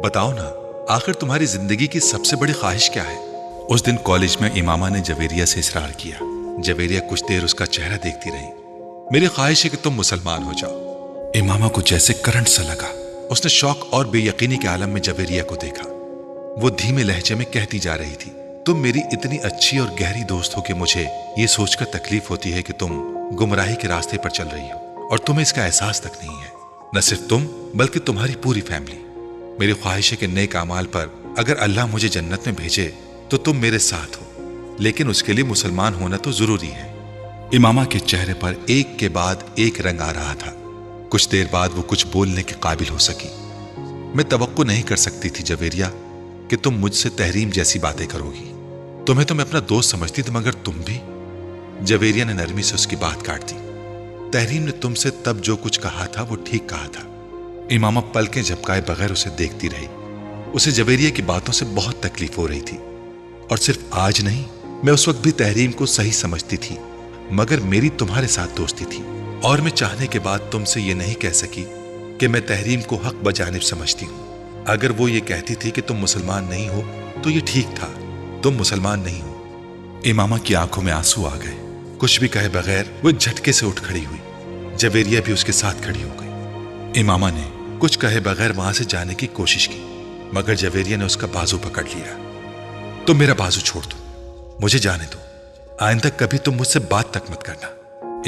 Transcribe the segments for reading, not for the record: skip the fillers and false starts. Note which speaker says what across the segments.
Speaker 1: बताओ ना, आखिर तुम्हारी जिंदगी की सबसे बड़ी ख्वाहिश क्या है? उस दिन कॉलेज में इमामा ने जवेरिया से इसरार किया। जवेरिया कुछ देर उसका चेहरा देखती रही। मेरी ख्वाहिश है कि तुम मुसलमान हो जाओ। इमामा को जैसे करंट सा लगा। उसने शौक और बेयकीनी के आलम में जवेरिया को देखा। वो धीमे लहजे में कहती जा रही थी, तुम मेरी इतनी अच्छी और गहरी दोस्त हो कि मुझे ये सोचकर तकलीफ होती है कि तुम गुमराही के रास्ते पर चल रही हो और तुम्हें इसका एहसास तक नहीं है। न सिर्फ तुम बल्कि तुम्हारी पूरी फैमिली। मेरी ख्वाहिश है कि नेक अमाल पर अगर अल्लाह मुझे जन्नत में भेजे तो तुम मेरे साथ हो, लेकिन उसके लिए मुसलमान होना तो जरूरी है। इमामा के चेहरे पर एक के बाद एक रंग आ रहा था। कुछ देर बाद वो कुछ बोलने के काबिल हो सकी। मैं तवक्को नहीं कर सकती थी जवेरिया कि तुम मुझसे तहरीम जैसी बातें करोगी। तुम्हें तो मैं अपना दोस्त समझती थी, मगर तुम भी। जवेरिया ने नरमी से उसकी बात काट दी। तहरीम ने तुमसे तब जो कुछ कहा था वो ठीक कहा था। इमामा पलकें झपकाए बगैर उसे देखती रही। उसे जवेरिया की बातों से बहुत तकलीफ हो रही थी, और सिर्फ आज नहीं, मैं उस वक्त भी तहरीम को सही समझती थी, मगर मेरी तुम्हारे साथ दोस्ती थी और मैं चाहने के बाद तुमसे ये नहीं कह सकी कि मैं तहरीम को हक बजानिब समझती हूं। अगर वो ये कहती थी कि तुम मुसलमान नहीं हो तो ये ठीक था, तुम मुसलमान नहीं हो। इमामा की आंखों में आंसू आ गए। कुछ भी कहे बगैर वो झटके से उठ खड़ी हुई। जवेरिया भी उसके साथ खड़ी हो गई। इमामा ने कुछ कहे बगैर वहां से जाने की कोशिश की, मगर जवेरिया ने उसका बाजू पकड़ लिया। तुम मेरा बाजू छोड़ दो, मुझे जाने दो। आइंदा कभी तुम मुझसे बात तक मत करना।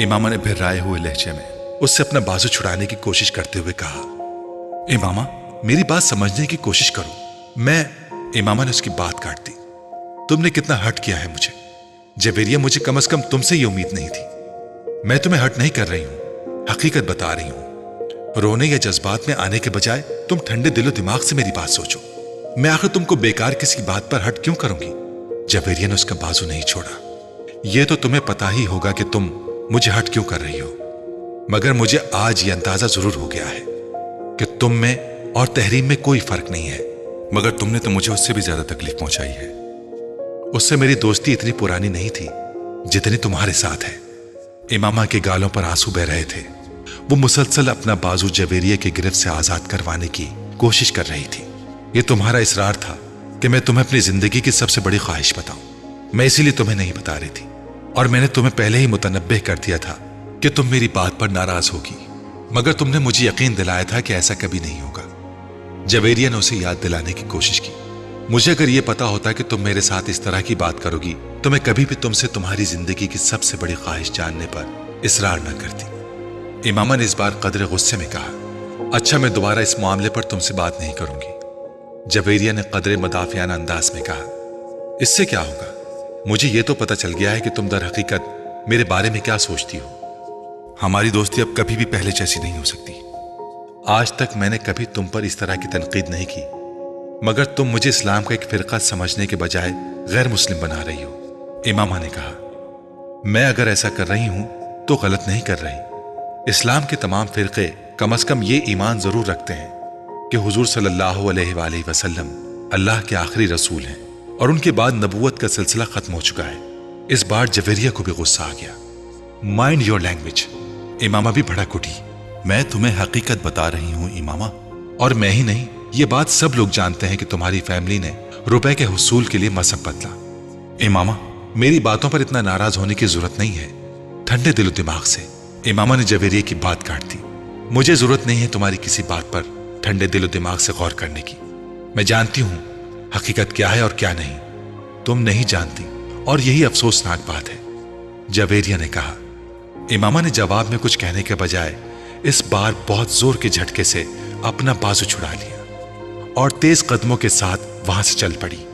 Speaker 1: इमामा ने भिर्राए हुए लहजे में उससे अपना बाजू छुड़ाने की कोशिश करते हुए कहा। इमामा, मेरी बात समझने की कोशिश करो। इमामा ने उसकी बात काट दी। तुमने कितना हर्ट किया है मुझे जवेरिया। मुझे कम से कम तुमसे ये उम्मीद नहीं थी। मैं तुम्हें हर्ट नहीं कर रही हूं, हकीकत बता रही हूं। रोने या जज्बात में आने के बजाय तुम ठंडे दिलो दिमाग से मेरी बात सोचो। मैं आखिर तुमको बेकार किसी बात पर हर्ट क्यों करूंगी? जवेरिया ने उसका बाजू नहीं छोड़ा। यह तो तुम्हें पता ही होगा कि तुम मुझे हर्ट क्यों कर रही हो, मगर मुझे आज यह अंदाजा जरूर हो गया है कि तुम में और तहरीम में कोई फर्क नहीं है। मगर तुमने तो मुझे उससे भी ज्यादा तकलीफ पहुंचाई है। उससे मेरी दोस्ती इतनी पुरानी नहीं थी जितनी तुम्हारे साथ है। इमामा के गालों पर आंसू बह रहे थे। वो मुसलसल अपना बाजू जवेरिया की गिरफ्त से आजाद करवाने की कोशिश कर रही थी। ये तुम्हारा इसरार था कि मैं तुम्हें अपनी जिंदगी की सबसे बड़ी ख्वाहिश बताऊं। मैं इसीलिए तुम्हें नहीं बता रही थी, और मैंने तुम्हें पहले ही मुतनब्बे कर दिया था कि तुम मेरी बात पर नाराज होगी, मगर तुमने मुझे यकीन दिलाया था कि ऐसा कभी नहीं होगा। जवेरिया ने उसे याद दिलाने की कोशिश की। मुझे अगर यह पता होता कि तुम मेरे साथ इस तरह की बात करोगी तो मैं कभी भी तुमसे तुम्हारी जिंदगी की सबसे बड़ी ख्वाहिश जानने पर इसरार न करती। इमामा ने इस बार कदरे गुस्से में कहा, अच्छा, मैं दोबारा इस मामले पर तुमसे बात नहीं करूंगी। जवेरिया ने कदरे मदाफियाना अंदाज में कहा, इससे क्या होगा? मुझे यह तो पता चल गया है कि तुम दर हकीकत मेरे बारे में क्या सोचती हो। हमारी दोस्ती अब कभी भी पहले जैसी नहीं हो सकती। आज तक मैंने कभी तुम पर इस तरह की तनकीद नहीं की, मगर तुम मुझे इस्लाम का एक फिरका समझने के बजाय गैर मुस्लिम बना रही हो। इमामा ने कहा, मैं अगर ऐसा कर रही हूं तो गलत नहीं कर रही। इस्लाम के तमाम फिरके कम से कम ये ईमान जरूर रखते हैं कि हुजूर सल्लल्लाहु अलैहि वसल्लम अल्लाह के आखिरी रसूल हैं और उनके बाद नबूवत का सिलसिला खत्म हो चुका है। इस बार जवेरिया को भी गुस्सा आ गया। Mind your language. इमामा भी भड़क उठी। मैं तुम्हें हकीकत बता रही हूं इमामा, और मैं ही नहीं, ये बात सब लोग जानते हैं कि तुम्हारी फैमिली ने रुपए के हुसूल के लिए मजहब बदला। इमामा, मेरी बातों पर इतना नाराज होने की जरूरत नहीं है। ठंडे दिलो दिमाग से। इमामा ने जवेरिया की बात काट दी। मुझे जरूरत नहीं है तुम्हारी किसी बात पर ठंडे दिलो दिमाग से गौर करने की। मैं जानती हूं हकीकत क्या है और क्या नहीं। तुम नहीं जानती, और यही अफसोसनाक बात है, जवेरिया ने कहा। इमामा ने जवाब में कुछ कहने के बजाय इस बार बहुत जोर के झटके से अपना बाजू छुड़ा लिया और तेज कदमों के साथ वहां से चल पड़ी।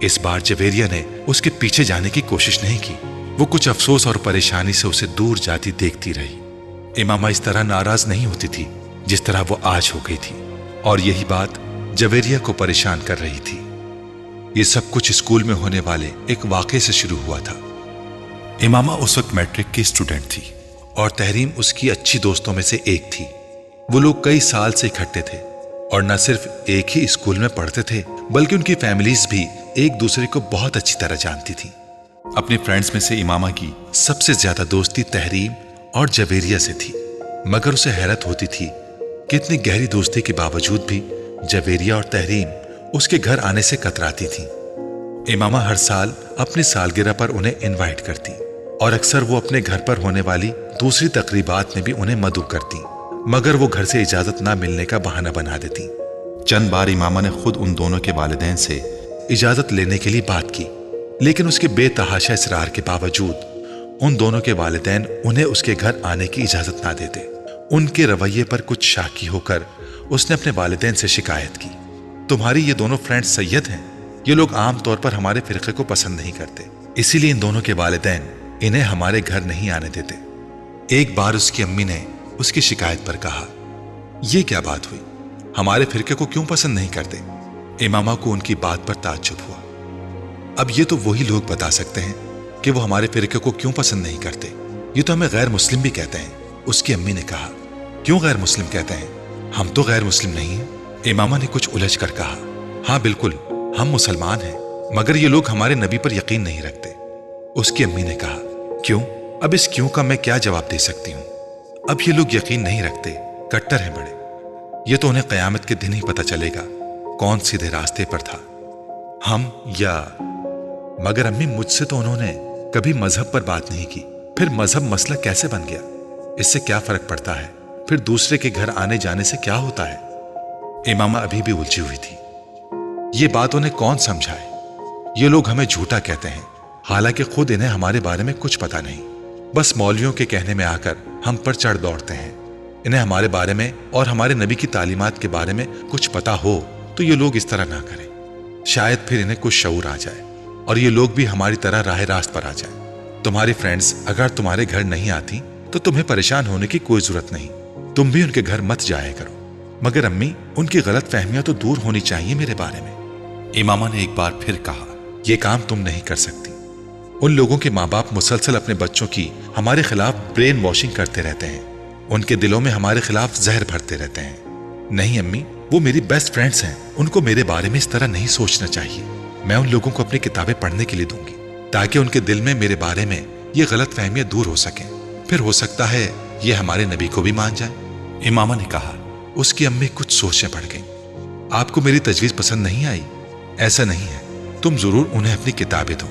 Speaker 1: इस बार जवेरिया ने उसके पीछे जाने की कोशिश नहीं की। वो कुछ अफसोस और परेशानी से उसे दूर जाती देखती रही। इमामा इस तरह नाराज नहीं होती थी जिस तरह वो आज हो गई थी, और यही बात जवेरिया को परेशान कर रही थी। ये सब कुछ स्कूल में होने वाले एक वाक़े से शुरू हुआ था। इमामा उस वक्त मैट्रिक की स्टूडेंट थी और तहरीम उसकी अच्छी दोस्तों में से एक थी। वो लोग कई साल से इकट्ठे थे और न सिर्फ एक ही स्कूल में पढ़ते थे, बल्कि उनकी फैमिलीज भी एक दूसरे को बहुत अच्छी तरह जानती थी। अपने फ्रेंड्स में से इमामा की सबसे ज्यादा दोस्ती तहरीम और जवेरिया से थी, मगर उसे हैरत होती थी कि इतनी गहरी दोस्ती के बावजूद भी जवेरिया और तहरीम उसके घर आने से कतराती थीं। इमामा हर साल अपनी सालगिरह पर उन्हें इनवाइट करती और अक्सर वो अपने घर पर होने वाली दूसरी तकरीबात में भी उन्हें मदऊ करती, मगर वो घर से इजाजत ना मिलने का बहाना बना देती। चंद बार इमामा ने खुद उन दोनों के वालिदैन से इजाजत लेने के लिए बात की, लेकिन उसके बेतहाशा इसरार के बावजूद उन दोनों के वालिदैन उन्हें उसके घर आने की इजाजत ना देते। उनके रवैये पर कुछ शाकी होकर उसने अपने वालिदैन से शिकायत की, तुम्हारी ये दोनों फ्रेंड्स सैयद हैं, ये लोग आम तौर पर हमारे फिरके को पसंद नहीं करते, इसीलिए इन दोनों के वालिदैन इन्हें हमारे घर नहीं आने देते। एक बार उसकी अम्मी ने उसकी शिकायत पर कहा, ये क्या बात हुई, हमारे फिरके को क्यों पसंद नहीं करते? इमामा को उनकी बात पर ताज्जुब हुआ। अब ये तो वही लोग बता सकते हैं कि वो हमारे फिरके को क्यों पसंद नहीं करते, ये तो हमें गैर मुस्लिम भी कहते हैं। उसकी अम्मी ने कहा, क्यों गैर मुस्लिम कहते हैं, हम तो गैर मुस्लिम नहीं हैं। इमामा ने कुछ उलझ कर कहा, हाँ बिल्कुल, हम मुसलमान हैं, मगर ये लोग हमारे नबी पर यकीन नहीं रखते। उसकी अम्मी ने कहा, क्यों? अब इस क्यों का मैं क्या जवाब दे सकती हूँ? अब ये लोग यकीन नहीं रखते, कट्टर हैं बड़े। ये तो उन्हें क़यामत के दिन ही पता चलेगा कौन सीधे रास्ते पर था, हम या। मगर अम्मी, मुझसे तो उन्होंने कभी मजहब पर बात नहीं की, फिर मजहब मसला कैसे बन गया? इससे क्या फर्क पड़ता है? फिर दूसरे के घर आने जाने से क्या होता है? इमामा अभी भी उलझी हुई थी। ये बात उन्हें कौन समझाए? ये लोग हमें झूठा कहते हैं, हालांकि खुद इन्हें हमारे बारे में कुछ पता नहीं, बस मौलवियों के कहने में आकर हम पर चढ़ दौड़ते हैं। इन्हें हमारे बारे में और हमारे नबी की तालीमात के बारे में कुछ पता हो तो ये लोग इस तरह ना करें। शायद फिर इन्हें कुछ शऊर आ जाए और ये लोग भी हमारी तरह राह रास्त पर आ जाए। तुम्हारी फ्रेंड्स अगर तुम्हारे घर नहीं आती तो तुम्हें परेशान होने की कोई जरूरत नहीं, तुम भी उनके घर मत जाया करो। मगर अम्मी, उनकी गलत फहमियां तो दूर होनी चाहिए मेरे बारे में। इमामा ने एक बार फिर कहा, यह काम तुम नहीं कर सकती। उन लोगों के माँ बाप मुसलसल अपने बच्चों की हमारे खिलाफ ब्रेन वॉशिंग करते रहते हैं, उनके दिलों में हमारे खिलाफ जहर भरते रहते हैं। नहीं अम्मी, वो मेरी बेस्ट फ्रेंड्स हैं, उनको मेरे बारे में इस तरह नहीं सोचना चाहिए। मैं उन लोगों को अपनी किताबें पढ़ने के लिए दूंगी ताकि उनके दिल में मेरे बारे में ये गलत फहमियां दूर हो सकें, फिर हो सकता है ये हमारे नबी को भी मान जाए। इमामा ने कहा। उसकी अम्मी कुछ सोचने पड़ गई। आपको मेरी तजवीज पसंद नहीं आई? ऐसा नहीं है, तुम जरूर उन्हें अपनी किताबें दो,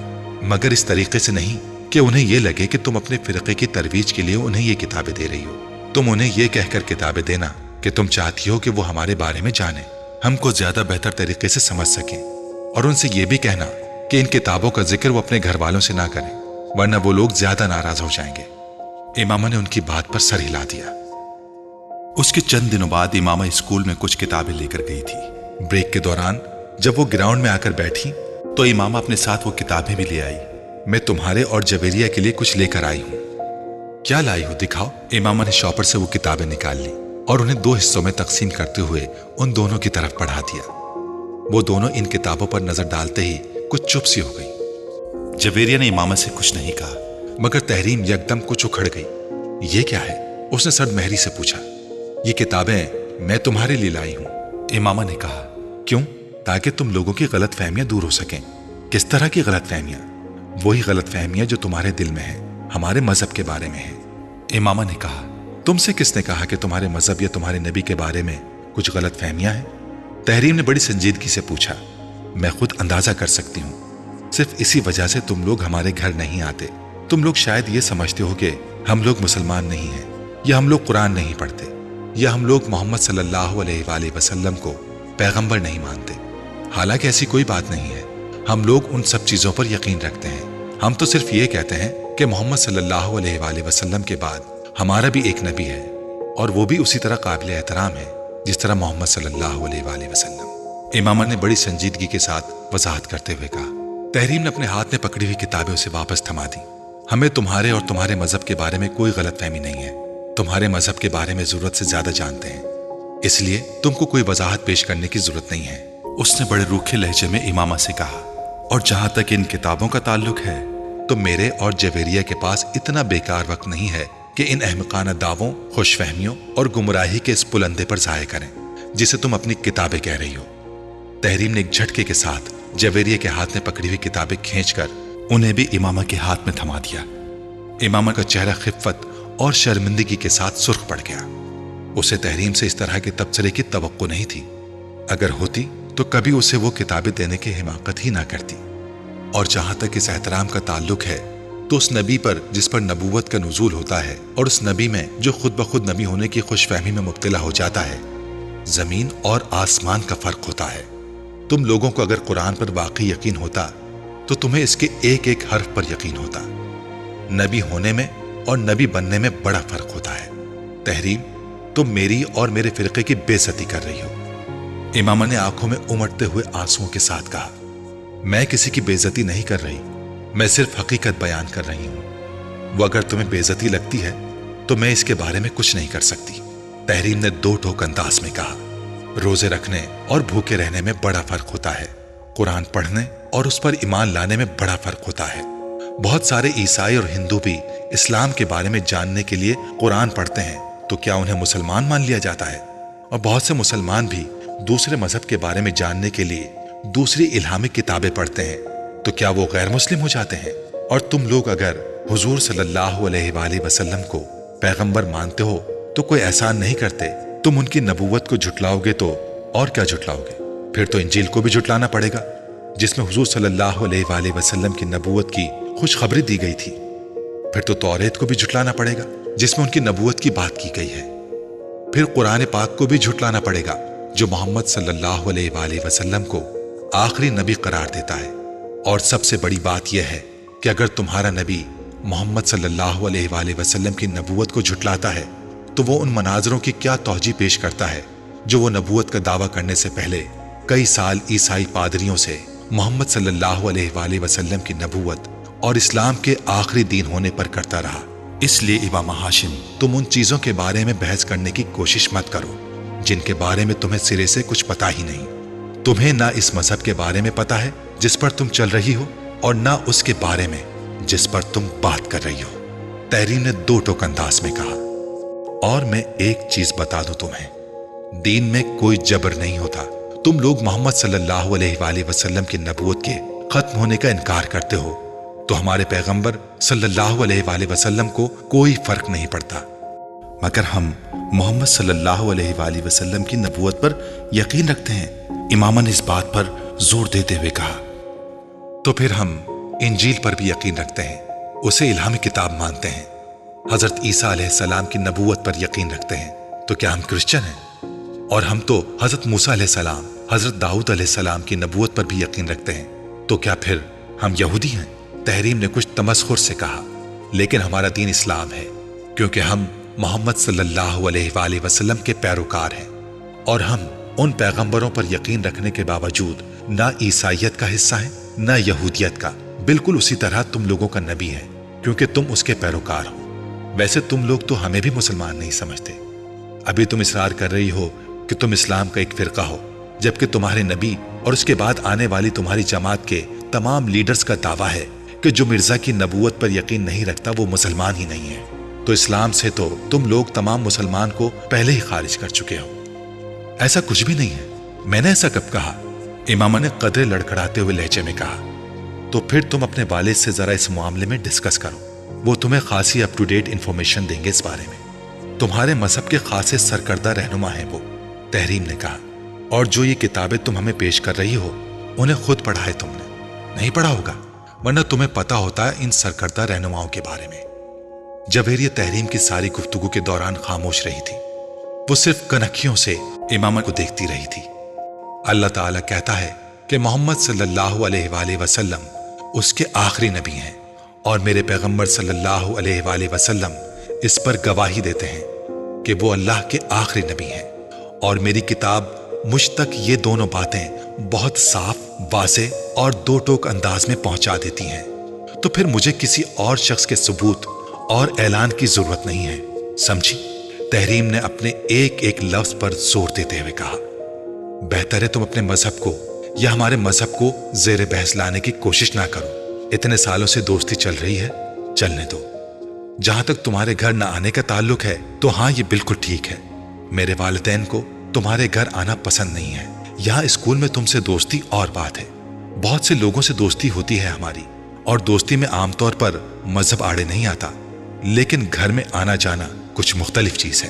Speaker 1: मगर इस तरीके से नहीं कि उन्हें यह लगे कि तुम अपने फिरके की तरवीज के लिए उन्हें ये किताबें दे रही हो। तुम उन्हें यह कहकर किताबें देना कि तुम चाहती हो कि वो हमारे बारे में जाने, हमको ज्यादा बेहतर तरीके से समझ सकें, और उनसे यह भी कहना कि इन किताबों का जिक्र वो अपने घर वालों से ना करें, वरना वो लोग ज्यादा नाराज हो जाएंगे। इमामा ने उनकी बात पर सर हिला दिया। उसके चंद दिनों बाद इमामा स्कूल में कुछ किताबें लेकर गई थी। ब्रेक के दौरान जब वो ग्राउंड में आकर बैठी तो इमामा अपने साथ वो किताबें भी ले आई। मैं तुम्हारे और जवेरिया के लिए कुछ लेकर आई हूं। क्या लाई हो, दिखाओ। इमामा ने शॉपर से वो किताबें निकाल ली और उन्हें दो हिस्सों में तकसीम करते हुए उन दोनों की तरफ बढ़ा दिया। वो दोनों इन किताबों पर नजर डालते ही कुछ चुप सी हो गई। जवेरिया ने इमामा से कुछ नहीं कहा, मगर तहरीम यकदम कुछ उखड़ गई। ये क्या है? उसने सर महरी से पूछा। ये किताबें मैं तुम्हारे लिए लाई हूं, इमामा ने कहा। क्यों? ताकि तुम लोगों की गलत फहमियां दूर हो सकें। किस तरह की गलत फहमियां? वही गलत फहमियां जो तुम्हारे दिल में है, हमारे मजहब के बारे में है। इमामा ने कहा। तुमसे किसने कहा कि तुम्हारे मजहब या तुम्हारे नबी के बारे में कुछ गलत फहमियां हैं? तहरीम ने बड़ी संजीदगी से पूछा। मैं खुद अंदाजा कर सकती हूँ, सिर्फ इसी वजह से तुम लोग हमारे घर नहीं आते। तुम लोग शायद ये समझते हो कि हम लोग मुसलमान नहीं हैं, या हम लोग कुरान नहीं पढ़ते, या हम लोग मोहम्मद सल्लल्लाहु अलैहि वसल्लम को पैगंबर नहीं मानते। हालांकि ऐसी कोई बात नहीं है, हम लोग उन सब चीजों पर यकीन रखते हैं। हम तो सिर्फ ये कहते हैं कि मोहम्मद सल्लल्लाहु अलैहि वसल्लम के बाद हमारा भी एक नबी है, और वो भी उसी तरह काबिल एहतराम है जिस तरह मोहम्मद सल्लल्लाहु अलैहि वसल्लम। इमामा ने बड़ी संजीदगी के साथ वजाहत करते हुए कहा। तहरीम ने अपने हाथ में पकड़ी हुई किताबें उसे वापस थमा दी। हमें तुम्हारे और तुम्हारे मजहब के बारे में कोई गलतफहमी नहीं है। तुम्हारे मजहब के बारे में जरूरत से ज्यादा जानते हैं, इसलिए तुमको कोई वजाहत पेश करने की जरूरत नहीं है, उसने बड़े रूखे लहजे में इमामा से कहा। और जहां तक इन किताबों का ताल्लुक है तो मेरे और जवेरिया के पास इतना बेकार वक्त नहीं है कि इन अहमकाना दावों, खुशफहमियों और गुमराही के इस पुलंदे पर जाया करें जिसे तुम अपनी किताबें कह रही हो। तहरीम ने एक झटके के साथ जवेरिया के हाथ में पकड़ी हुई किताबें खींचकर उन्हें भी इमामा के हाथ में थमा दिया। इमामा का चेहरा खिफ़्फ़त और शर्मिंदगी के साथ सुर्ख पड़ गया। उसे तहरीम से इस तरह के तबसरे की तवक्को नहीं थी। اگر ہوتی تو کبھی اسے وہ کتابیں دینے کی حماقت ہی نہ کرتی۔ اور جہاں تک اس احترام کا تعلق ہے تو اس نبی پر جس پر نبوت کا نزول ہوتا ہے اور اس نبی میں جو خود بخود نبی ہونے کی خوش فہمی میں مبتلا ہو جاتا ہے، زمین اور آسمان کا فرق ہوتا ہے۔ تم لوگوں کو اگر قرآن پر واقعی یقین ہوتا تو تمہیں اس کے ایک ایک حرف پر یقین ہوتا۔ نبی ہونے میں اور نبی بننے میں بڑا فرق ہوتا ہے۔ تحریم، تم میری اور میرے فرقے کی بے عزتی کر رہی ہو۔ امامہ نے آنکھوں میں امڑتے ہوئے آنسوؤں کے ساتھ کہا، میں کسی کی بے عزتی نہیں کر رہی، میں صرف حقیقت بیان کر رہی ہوں۔ وہ اگر تمہیں بے عزتی لگتی ہے تو میں اس کے بارے میں کچھ نہیں کر سکتی۔ تحریم نے دو ٹوک انداز میں کہا، روزے رکھنے اور بھوکے رہنے میں بڑا فرق ہوتا ہے، قرآن پڑھنے اور اس پر ایمان لانے میں بڑا فرق ہوتا ہے۔ بہت سارے عیسائی اور ہندو بھی اسلام کے بارے میں جاننے کے لیے قرآن پڑھتے ہیں، تو کیا انہیں مسلمان مان لیا جاتا ہے؟ اور بہت سے مسلمان بھی دوسرے مذہب کے بارے میں جاننے کے لیے دوسری الہامی کتابیں پڑھتے ہیں، تو کیا وہ غیر مسلم ہو جاتے ہیں؟ اور تم لوگ اگر حضور صلی اللہ علیہ وآلہ وسلم کو پیغمبر مانتے ہو تو کوئی احسان نہیں کرتے، تم ان کی نبوت کو جھٹلاؤ گے تو اور کیا جھٹلاؤ گے؟ پھر تو انجیل کو بھی جھٹلانا پڑے گا، جس میں حضور صلی اللہ علیہ وآلہ وسلم کی نبوت کی خوشخبری دی گئی تھی۔ پھر تو توریت کو بھی جھٹلانا پڑے گا، جس میں ان کی نبوت کی بات کی گئی ہے۔ پھر قرآن پاک کو بھی جھٹلانا پڑے گا، جو محمد صلی اللہ علیہ وآلہ وسلم کو آخری نبی قرار دیتا ہے۔ اور سب سے بڑی بات یہ ہے کہ اگر تمہارا نبی محمد صلی اللہ علیہ وآلہ وسلم کی نبوت کو جھٹلاتا ہے تو وہ ان مناظروں کی کیا توجیہ پیش کرتا ہے جو وہ نبوت کا دعویٰ کرنے سے پہلے کئی سال عیسائی پادریوں سے محمد صلی اللہ علیہ وآلہ وسلم کی نبوت اور اسلام کے آخری دین ہونے پر کرتا رہا۔ اس لیے امام ہاشم، تم ان چیزوں کے بارے میں بحث کرنے کی کوشش مت کرو جن کے بارے میں تمہیں سرے سے کچھ پتا ہی نہیں۔ تمہیں نہ اس مذہب کے بارے میں پتا ہے جس پر تم چل رہی ہو، اور نہ اس کے بارے میں جس پر تم بات کر رہی ہو۔ تحریم نے دو ٹوک انداز میں کہا، اور میں ایک چیز بتا دوں تمہیں، دین میں کوئی جبر نہیں ہوتا۔ تم لوگ محمد صلی اللہ علیہ وآلہ وسلم کی نبوت کے ختم ہونے کا انکار کرتے ہو تو ہمارے پیغمبر صلی اللہ علیہ وآلہ وسلم کو کوئی فرق نہیں پڑتا، مگر ہم محمد صلی اللہ علیہ وآلہ وسلم کی نبوت پر یقین رکھتے ہیں۔ امامہ نے اس بات پر زور دیتے ہوئے کہا، تو پھر ہم انجیل پر بھی یقین رکھتے ہیں، اسے الہامی کتاب مانتے ہیں۔ حضرت عیسیٰ علیہ السلام کی نبوت پر یقین رکھتے ہیں، تو کیا ہم کرسچن ہیں؟ اور ہم تو حضرت موسیٰ علیہ السلام، حضرت داؤد علیہ السلام کی نبوت پر بھی یقین رکھتے ہیں، تو کیا پھر ہم یہودی ہیں؟ تحریم نے کچھ تمسخر سے کہا، لیکن ہمارا دین اسلام ہے، کیونکہ ہم محمد صلی اللہ علیہ وآلہ وسلم کے پیروکار ہیں، اور ہم ان پیغمبروں پر یقین رکھنے کے باوجود نہ عیسائیت کا حصہ ہیں نہ یہودیت کا، بالکل اسی طرح تم لوگوں کا نبی ہے کیونکہ تم اس کے پیروکار ہو۔ ویسے تم لوگ تو ہمیں بھی مسلمان نہیں سمجھتے، ابھی تم اصرار کر رہی ہو کہ تم اسلام کا ایک فرقہ ہو، جبکہ تمہارے نبی اور اس کے بعد آنے والی تمہاری جماعت کے تمام لیڈرز کا دعویٰ ہے کہ جو مرزا کی نبوت پر یقین نہیں رکھتا وہ مسلمان ہی نہیں ہے۔ تو اسلام سے تو تم لوگ تمام مسلمان کو پہلے ہی خارج کر چکے ہو۔ ایسا کچھ بھی نہیں ہے، میں نے ایسا کب کہا؟ امامہ نے قدرے لڑکھڑاتے ہوئے لہجے میں کہا، تو پھر تم اپنے والد سے ذرا اس معاملے میں ڈسکس کرو، وہ تمہیں خاصی اپ ٹو ڈیٹ انفارمیشن دیں گے اس بارے میں۔ تمہارے مذہب کے خاصے سرکردہ رہنما ہیں وہ، تحریم نے کہا، اور جو یہ کتابیں تم ہمیں پیش کر رہی ہو انہیں خود پڑھا ہے؟ تم نے نہیں پڑھا ہوگا، ورنہ تمہیں پتا ہوتا ہے ان سرکردہ رہنماؤں کے بارے میں۔ جویریہ تحریم کی ساری گفتگو کے دوران خاموش رہی تھی، وہ صرف کنکھیوں سے امامہ کو دیکھتی رہی تھی۔ اللہ تعالیٰ کہتا ہے کہ محمد صلی اللہ علیہ وآلہ وسلم اس کے آخری نبی ہیں، اور میرے پیغمبر صلی اللہ علیہ وآلہ وسلم اس پر گواہی دیتے ہیں کہ وہ اللہ کے آخری نبی ہیں، اور میری کتاب مجھ تک یہ دونوں باتیں بہت صاف، واضح اور دو ٹوک انداز میں پہنچا دیتی ہیں، تو پھر مجھے کسی اور شخص کے ثبوت اور اعلان کی ضرورت نہیں ہے، سمجھی؟ تحریم نے اپنے ایک ایک لفظ پر زور دیتے ہوئے کہا، بہتر ہے تم اپنے مذہب کو یا ہمارے مذہب کو زیر بحث لانے کی کوشش نہ کرو۔ اتنے سالوں سے دوستی چل رہی ہے، چلنے دو۔ جہاں تک تمہارے گھر نہ آنے کا تعلق ہے تو ہاں یہ بالکل ٹھیک ہے، میرے والدین کو تمہارے گھر آنا پسند نہیں ہے۔ یہاں اسکول میں تم سے دوستی اور بات ہے، بہت سے لوگوں سے دوستی ہوتی ہے ہماری، اور دوستی میں عام طور پر مذہب آڑے نہیں آتا، لیکن گھر میں آنا جانا کچھ مختلف چیز ہے۔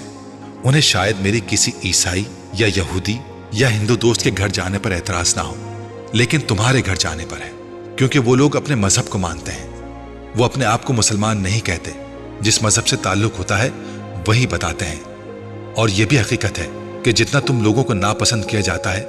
Speaker 1: انہیں شاید میری کسی عیسائی یا یہودی या हिंदू दोस्त के घर जाने पर एतराज ना हो, लेकिन तुम्हारे घर जाने पर है, क्योंकि वो लोग अपने मजहब को मानते हैं। वो अपने आप को मुसलमान नहीं कहते, जिस मजहब से ताल्लुक होता है वही बताते हैं। और यह भी हकीकत है कि जितना तुम लोगों को नापसंद किया जाता है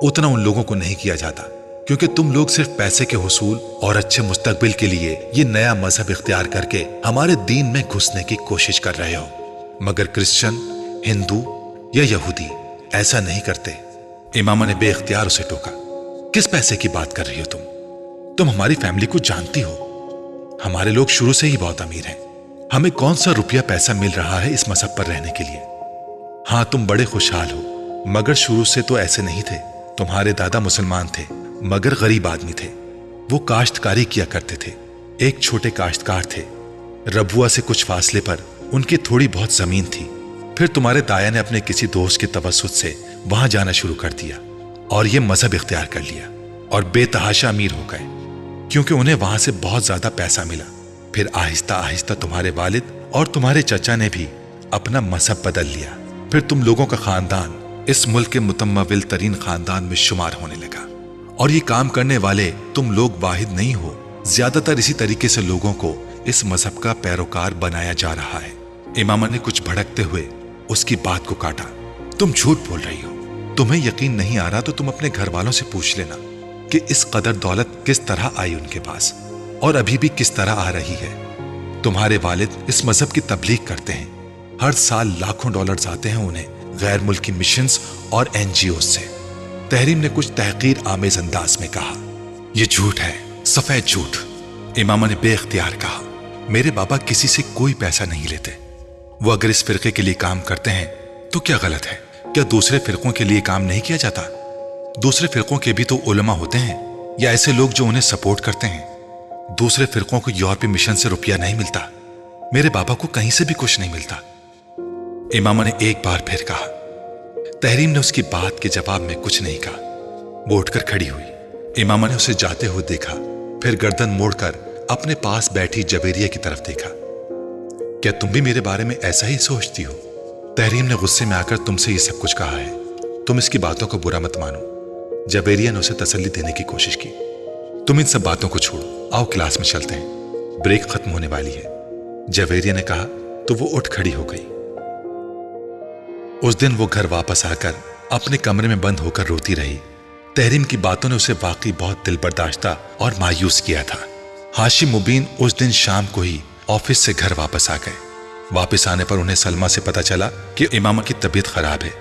Speaker 1: उतना उन लोगों को नहीं किया जाता, क्योंकि तुम लोग सिर्फ पैसे के हुसूल और अच्छे मुस्तकबिल के लिए ये नया मजहब इख्तियार करके हमारे दीन में घुसने की कोशिश कर रहे हो। मगर क्रिश्चियन, हिंदू या यहूदी ऐसा नहीं करते। इमामा ने बेइख्तियार उसे टोका। किस पैसे की बात कर रही हो तुम हमारी फैमिली को जानती हो। हमारे लोग शुरू से ही बहुत अमीर हैं। हमें कौन सा रुपया पैसा मिल रहा है इस मजहब पर रहने के लिए। हाँ, तुम बड़े खुशहाल हो, मगर शुरू से तो ऐसे नहीं थे। तुम्हारे दादा मुसलमान थे मगर गरीब आदमी थे। वो काश्तकारी किया करते थे, एक छोटे काश्तकार थे। रबुआ से कुछ फासले पर उनकी थोड़ी बहुत जमीन थी। फिर तुम्हारे ताया ने अपने किसी दोस्त के तवस्सुत से वहां जाना शुरू कर दिया और ये मजहब इख्तियार कर लिया और बेतहाशा अमीर हो गए, क्योंकि उन्हें वहां से बहुत ज्यादा पैसा मिला। फिर आहिस्ता आहिस्ता तुम्हारे वालिद और तुम्हारे चचा ने भी अपना मजहब बदल लिया। फिर तुम लोगों का खानदान इस मुल्क के मुतम्मविल तरीन खानदान में शुमार होने लगा। और ये काम करने वाले तुम लोग वाहिद नहीं हो, ज्यादातर इसी तरीके से लोगों को इस मजहब का पैरोकार बनाया जा रहा है। इमामा ने कुछ भड़कते हुए उसकी बात को काटा। तुम झूठ बोल रही हो। तुम्हें यकीन नहीं आ रहा तो तुम अपने घर वालों से पूछ लेना कि इस कदर दौलत किस तरह आई उनके पास और अभी भी किस तरह आ रही है। तुम्हारे वालिद इस मजहब की तबलीग करते हैं। हर साल लाखों डॉलर्स आते हैं उन्हें गैर मुल्की मिशंस और एनजीओ से। तहरीम ने कुछ तहकीर आमेज अंदाज में कहा, यह झूठ है, सफेद झूठ। इमामा ने बेइख्तियार कहा, मेरे बाबा किसी से कोई पैसा नहीं लेते। वो अगर इस फिरके के लिए काम करते हैं तो क्या गलत है? क्या दूसरे फिरकों के लिए काम नहीं किया जाता? दूसरे फिरकों के भी तो उलमा होते हैं या ऐसे लोग जो उन्हें सपोर्ट करते हैं। दूसरे फिरकों को यूरोपीय मिशन से रुपया नहीं मिलता। मेरे बाबा को कहीं से भी कुछ नहीं मिलता। इमामा ने एक बार फिर कहा। तहरीम ने उसकी बात के जवाब में कुछ नहीं कहा। वो उठकर खड़ी हुई। इमामा ने उसे जाते हुए देखा, फिर गर्दन मोड़कर अपने पास बैठी जवेरिया की तरफ देखा। क्या तुम भी मेरे बारे में ऐसा ही सोचती हो? तहरीम ने गुस्से में आकर तुमसे ये सब कुछ कहा है, तुम इसकी बातों को बुरा मत मानो। जवेरिया ने उसे तसल्ली देने की कोशिश की। तुम इन सब बातों को छोड़ो, आओ क्लास में चलते हैं, ब्रेक खत्म होने वाली है। जवेरिया ने कहा तो वो उठ खड़ी हो गई। उस दिन वो घर वापस आकर अपने कमरे में बंद होकर रोती रही। तहरीम की बातों ने उसे वाकई बहुत दिल बर्दाश्ता और मायूस किया था। हाशिम मुबीन उस दिन शाम को ही ऑफिस से घर वापस आ गए। वापस आने पर उन्हें सलमा से पता चला कि इमामा की तबीयत खराब है।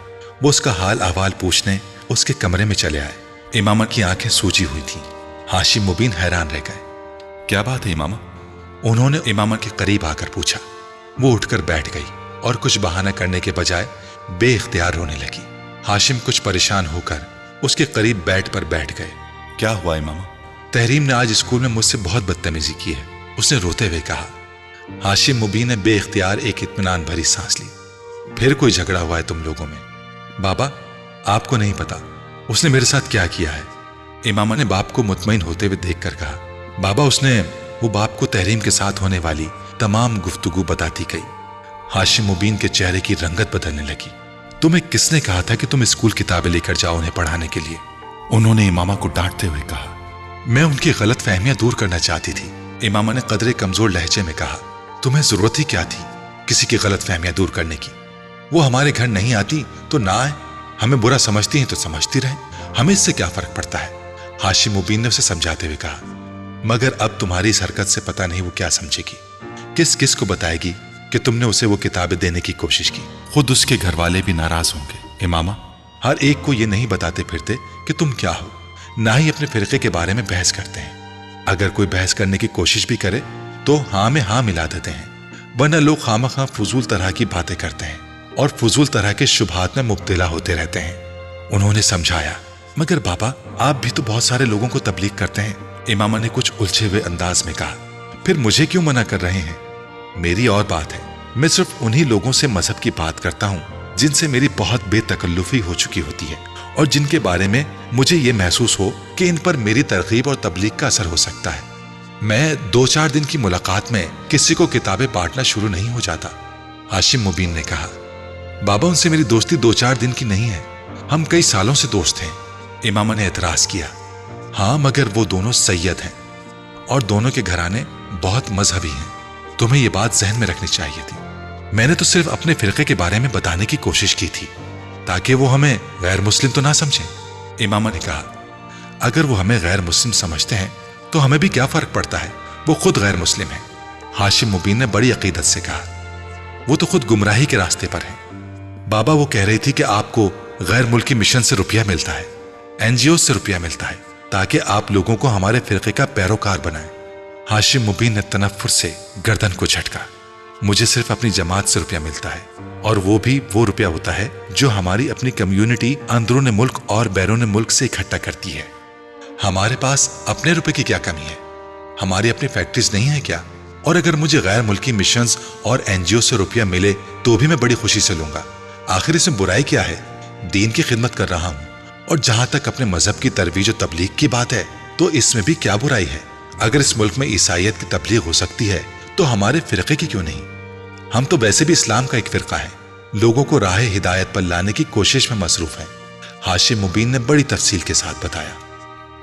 Speaker 1: वो उसका हाल अहवाल पूछने उसके कमरे में चले आए। इमामा की आंखें सूजी हुई थी। हाशिम मुबीन हैरान रह गए। क्या बात है इमामा? उन्होंने इमामा के करीब आकर पूछा। वो उठकर बैठ गई और कुछ बहाना करने के बजाय बेइख्तियार रोने लगी। हाशिम कुछ परेशान होकर उसके करीब बेड पर बैठ गए। क्या हुआ इमामा? तहरीम ने आज स्कूल में मुझसे बहुत बदतमीजी की है, उसने रोते हुए कहा। हाशिम मुबीन ने बेइख्तियार एक इत्मीनान भरी सांस ली। फिर कोई झगड़ा हुआ है तुम लोगों में? बाबा, आपको नहीं पता उसने मेरे साथ क्या किया है। इमामा ने बाप को मुतमईन होते हुए देखकर कहा। बाबा, उसने वो बाप को तहरीम के साथ होने वाली तमाम गुफ्तगू बताती गई। हाशिम मुबीन के चेहरे की रंगत बदलने लगी। तुम्हें किसने कहा था कि तुम स्कूल किताबें लेकर जाओ उन्हें पढ़ाने के लिए? उन्होंने इमामा को डांटते हुए कहा। मैं उनकी गलत फहमियां दूर करना चाहती थी। इमामा ने कदरे कमजोर लहजे में कहा। तुम्हें जरूरत ही क्या थी किसी की गलत फहमियां दूर करने की? वो हमारे घर नहीं आती तो ना आए, हमें बुरा समझती हैं तो समझती रहे, हमें इससे क्या फर्क पड़ता है? हाशिम मुबीन ने उसे समझाते हुए कहा। मगर अब तुम्हारी इस हरकत से पता नहीं वो क्या समझेगी, किस किस को बताएगी कि तुमने उसे वो किताबें देने की कोशिश की। खुद उसके घर वाले भी नाराज होंगे। इमामा, हर एक को ये नहीं बताते फिरते कि तुम क्या हो, ना ही अपने फिरके के बारे में बहस करते हैं। अगर कोई बहस करने की कोशिश भी करे तो हाँ में हाँ मिला देते हैं, वरना लोग खामखा फजूल तरह की बातें करते हैं और फजूल तरह के शुबहात में मुब्तला होते रहते हैं। उन्होंने समझाया। मगर बाबा, आप भी तो बहुत सारे लोगों को तबलीग करते हैं। इमामा ने कुछ उलझे हुए अंदाज में कहा। फिर मुझे क्यों मना कर रहे हैं? मेरी और बात है। मैं सिर्फ उन्हीं लोगों से मजहब की बात करता हूँ जिनसे मेरी बहुत बेतकल्लुफी हो चुकी होती है और जिनके बारे में मुझे ये महसूस हो कि इन पर मेरी तरगीब और तबलीग का असर हो सकता है। मैं 2-4 दिन की मुलाकात में किसी को किताबें बांटना शुरू नहीं हो जाता। हाशिम मुबीन ने कहा। बाबा, उनसे मेरी दोस्ती 2-4 दिन की नहीं है, ہم کئی سالوں سے دوست ہیں۔ امامہ نے اعتراض کیا، ہاں مگر وہ دونوں سید ہیں اور دونوں کے گھرانے بہت مذہبی ہیں، تمہیں یہ بات ذہن میں رکھنی چاہیے تھی۔ میں نے تو صرف اپنے فرقے کے بارے میں بتانے کی کوشش کی تھی تاکہ وہ ہمیں غیر مسلم تو نہ سمجھیں۔ امامہ نے کہا، اگر وہ ہمیں غیر مسلم سمجھتے ہیں تو ہمیں بھی کیا فرق پڑتا ہے، وہ خود غیر مسلم ہیں۔ ہاشم مبین نے بڑی عقیدت سے کہا، وہ تو خود گمراہی کے راستے پر ہیں۔ بابا وہ کہہ رہی تھی کہ آپ کو غیر ملکی مشن سے روپیہ ملتا ہے، NGO سے روپیہ ملتا ہے تاکہ آپ لوگوں کو ہمارے فرقے کا پیروکار بنائیں۔ ہاشم مبین نے تنفر سے گردن کو جھٹکا، مجھے صرف اپنی جماعت سے روپیہ ملتا ہے، اور وہ بھی وہ روپیہ ہوتا ہے جو ہماری اپنی کمیونٹی اندرون ملک اور بیرون ملک سے اکٹھا کرتی ہے۔ ہمارے پاس اپنے روپے کی کیا کمی ہے؟ ہماری اپنی فیکٹریز نہیں ہیں کیا؟ اور اگر مجھے غیر ملکی مشنز اور NGO سے روپیہ ملے تو بھی میں بڑی خوشی سے لوں گا۔ آخر اس میں برائی کیا ہے؟ دین کی خدمت کر رہا ہوں، اور جہاں تک اپنے مذہب کی ترویج و تبلیغ کی بات ہے تو اس میں بھی کیا برائی ہے؟ اگر اس ملک میں عیسائیت کی تبلیغ ہو سکتی ہے تو ہمارے فرقے کی کیوں نہیں؟ ہم تو ویسے بھی اسلام کا ایک فرقہ ہے، لوگوں کو راہ ہدایت پر لانے کی کوشش میں مصروف ہیں۔ ہاشم مبین نے بڑی تفصیل کے ساتھ بتایا،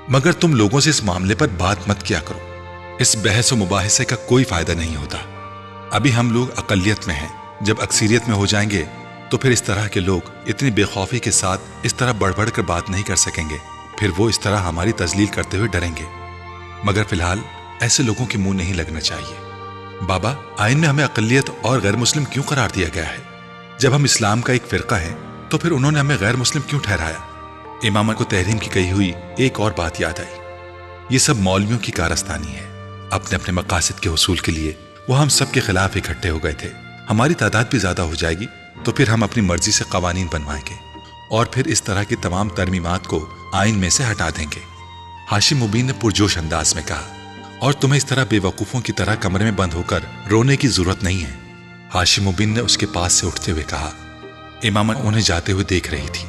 Speaker 1: مگر تم لوگوں سے اس معاملے پر بات مت کیا کرو، اس بحث و مباحثے کا کوئی فائدہ نہیں ہوتا۔ ابھی ہم لوگ اقلیت میں ہیں، جب اکثریت میں ہو جائیں گے تو پھر اس طرح کے لوگ اتنی بے خوفی کے ساتھ اس طرح بڑھ بڑھ کر بات نہیں کر سکیں گے، پھر وہ اس طرح ہماری تذلیل کرتے ہوئے ڈریں گے۔ مگر فی الحال ایسے لوگوں کے منہ نہیں لگنا چاہیے۔ بابا، آئین میں ہمیں اقلیت اور غیر مسلم کیوں قرار دیا گیا ہے؟ جب ہم اسلام کا ایک فرقہ ہیں تو پھر انہوں نے ہمیں غیر مسلم کیوں ٹھہرایا؟ امامہ کو تحریم کی کہی ہوئی ایک اور بات یاد آئی، یہ سب مولویوں کی کارستانی ہے۔ اپنے اپنے مقاصد کے حصول کے لیے وہ ہم سب کے خلاف اکٹھے ہو گئے تھے۔ ہماری تعداد بھی زیادہ ہو جائے گی تو پھر ہم اپنی مرضی سے قوانین بنوائیں گے اور پھر اس طرح کی تمام ترمیمات کو آئین میں سے ہٹا دیں گے۔ ہاشم مبین نے پرجوش انداز میں کہا، اور تمہیں اس طرح بے وقوفوں کی طرح کمرے میں بند ہو کر رونے کی ضرورت نہیں ہے۔ ہاشم مبین نے اس کے پاس سے اٹھتے ہوئے کہا، امامہ انہیں جاتے ہوئے دیکھ رہی تھی۔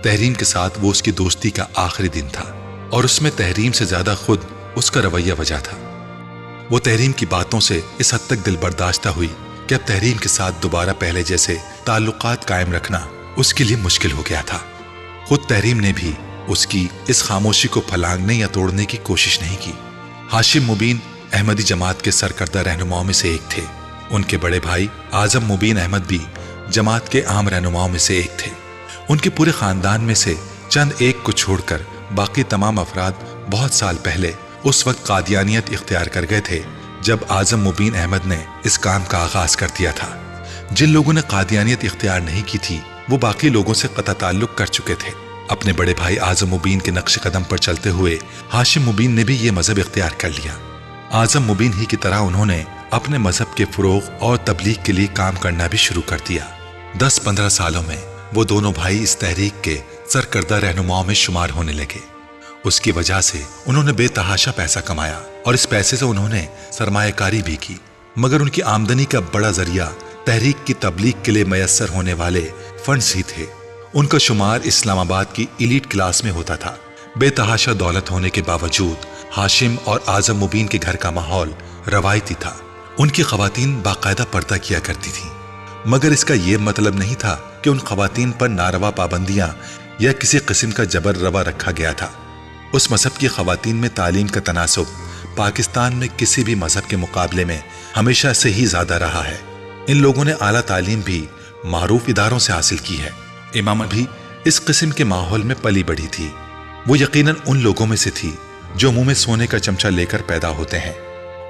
Speaker 1: تحریم کے ساتھ وہ اس کی دوستی کا آخری دن تھا اور اس میں تحریم سے زیادہ خود اس کا رویہ وجہ تھا۔ وہ تحریم کی باتوں سے اس حد تک دل برداشتہ ہوئی کہ اب تحریم کے ساتھ دوبارہ پہلے جیسے تعلقات قائم رکھنا اس کے لیے مشکل ہو گیا تھا۔ خود تحریم نے بھی اس کی اس خاموشی کو پھلانگنے یا توڑنے کی کوشش نہیں کی۔ ہاشم مبین احمدی جماعت کے سرکردہ رہنماؤں میں سے ایک تھے۔ ان کے بڑے بھائی اعظم مبین احمد بھی جماعت کے عام رہنماؤں میں سے ایک تھے۔ ان کے پورے خاندان میں سے چند ایک کو چھوڑ کر باقی تمام افراد بہت سال پہلے اس وقت قادیانیت اختیار کر گئے تھے جب اعظم مبین احمد نے اس کام کا آغاز کر دیا تھا۔ جن لوگوں نے قادیانیت اختیار نہیں کی تھی وہ باقی لوگوں سے قطع تعلق کر چکے تھے۔ اپنے بڑے بھائی اعظم مبین کے نقش قدم پر چلتے ہوئے ہاشم مبین نے بھی یہ مذہب اختیار کر لیا۔ اعظم مبین ہی کی طرح انہوں نے اپنے مذہب کے فروغ اور تبلیغ کے لیے کام کرنا بھی شروع کر دیا۔ 10-15 سالوں میں وہ دونوں بھائی اس تحریک کے سرکردہ رہنماؤں میں شمار ہونے لگے۔ اس کی وجہ سے انہوں نے بے تحاشا پیسہ کمایا اور اس پیسے سے انہوں نے سرمایہ کاری بھی کی، مگر ان کی آمدنی کا بڑا ذریعہ تحریک کی تبلیغ کے لیے میسر ہونے والے فنڈز ہی تھے۔ ان کا شمار اسلام آباد کی ایلیٹ کلاس میں ہوتا تھا۔ بے تحاشا دولت ہونے کے باوجود ہاشم اور اعظم مبین کے گھر کا ماحول روایتی تھا۔ ان کی خواتین باقاعدہ پردہ کیا کرتی تھیں، مگر اس کا یہ مطلب نہیں تھا کہ ان خواتین پر ناروا پابندیاں یا کسی قسم کا جبر روا رکھا گیا تھا۔ اس مذہب کی خواتین میں تعلیم کا تناسب پاکستان میں کسی بھی مذہب کے مقابلے میں ہمیشہ سے ہی زیادہ رہا ہے۔ ان لوگوں نے اعلیٰ تعلیم بھی معروف اداروں سے حاصل کی ہے۔ امامہ بھی اس قسم کے ماحول میں پلی بڑھی تھی۔ وہ یقیناً ان لوگوں میں سے تھی جو منہ میں سونے کا چمچہ لے کر پیدا ہوتے ہیں،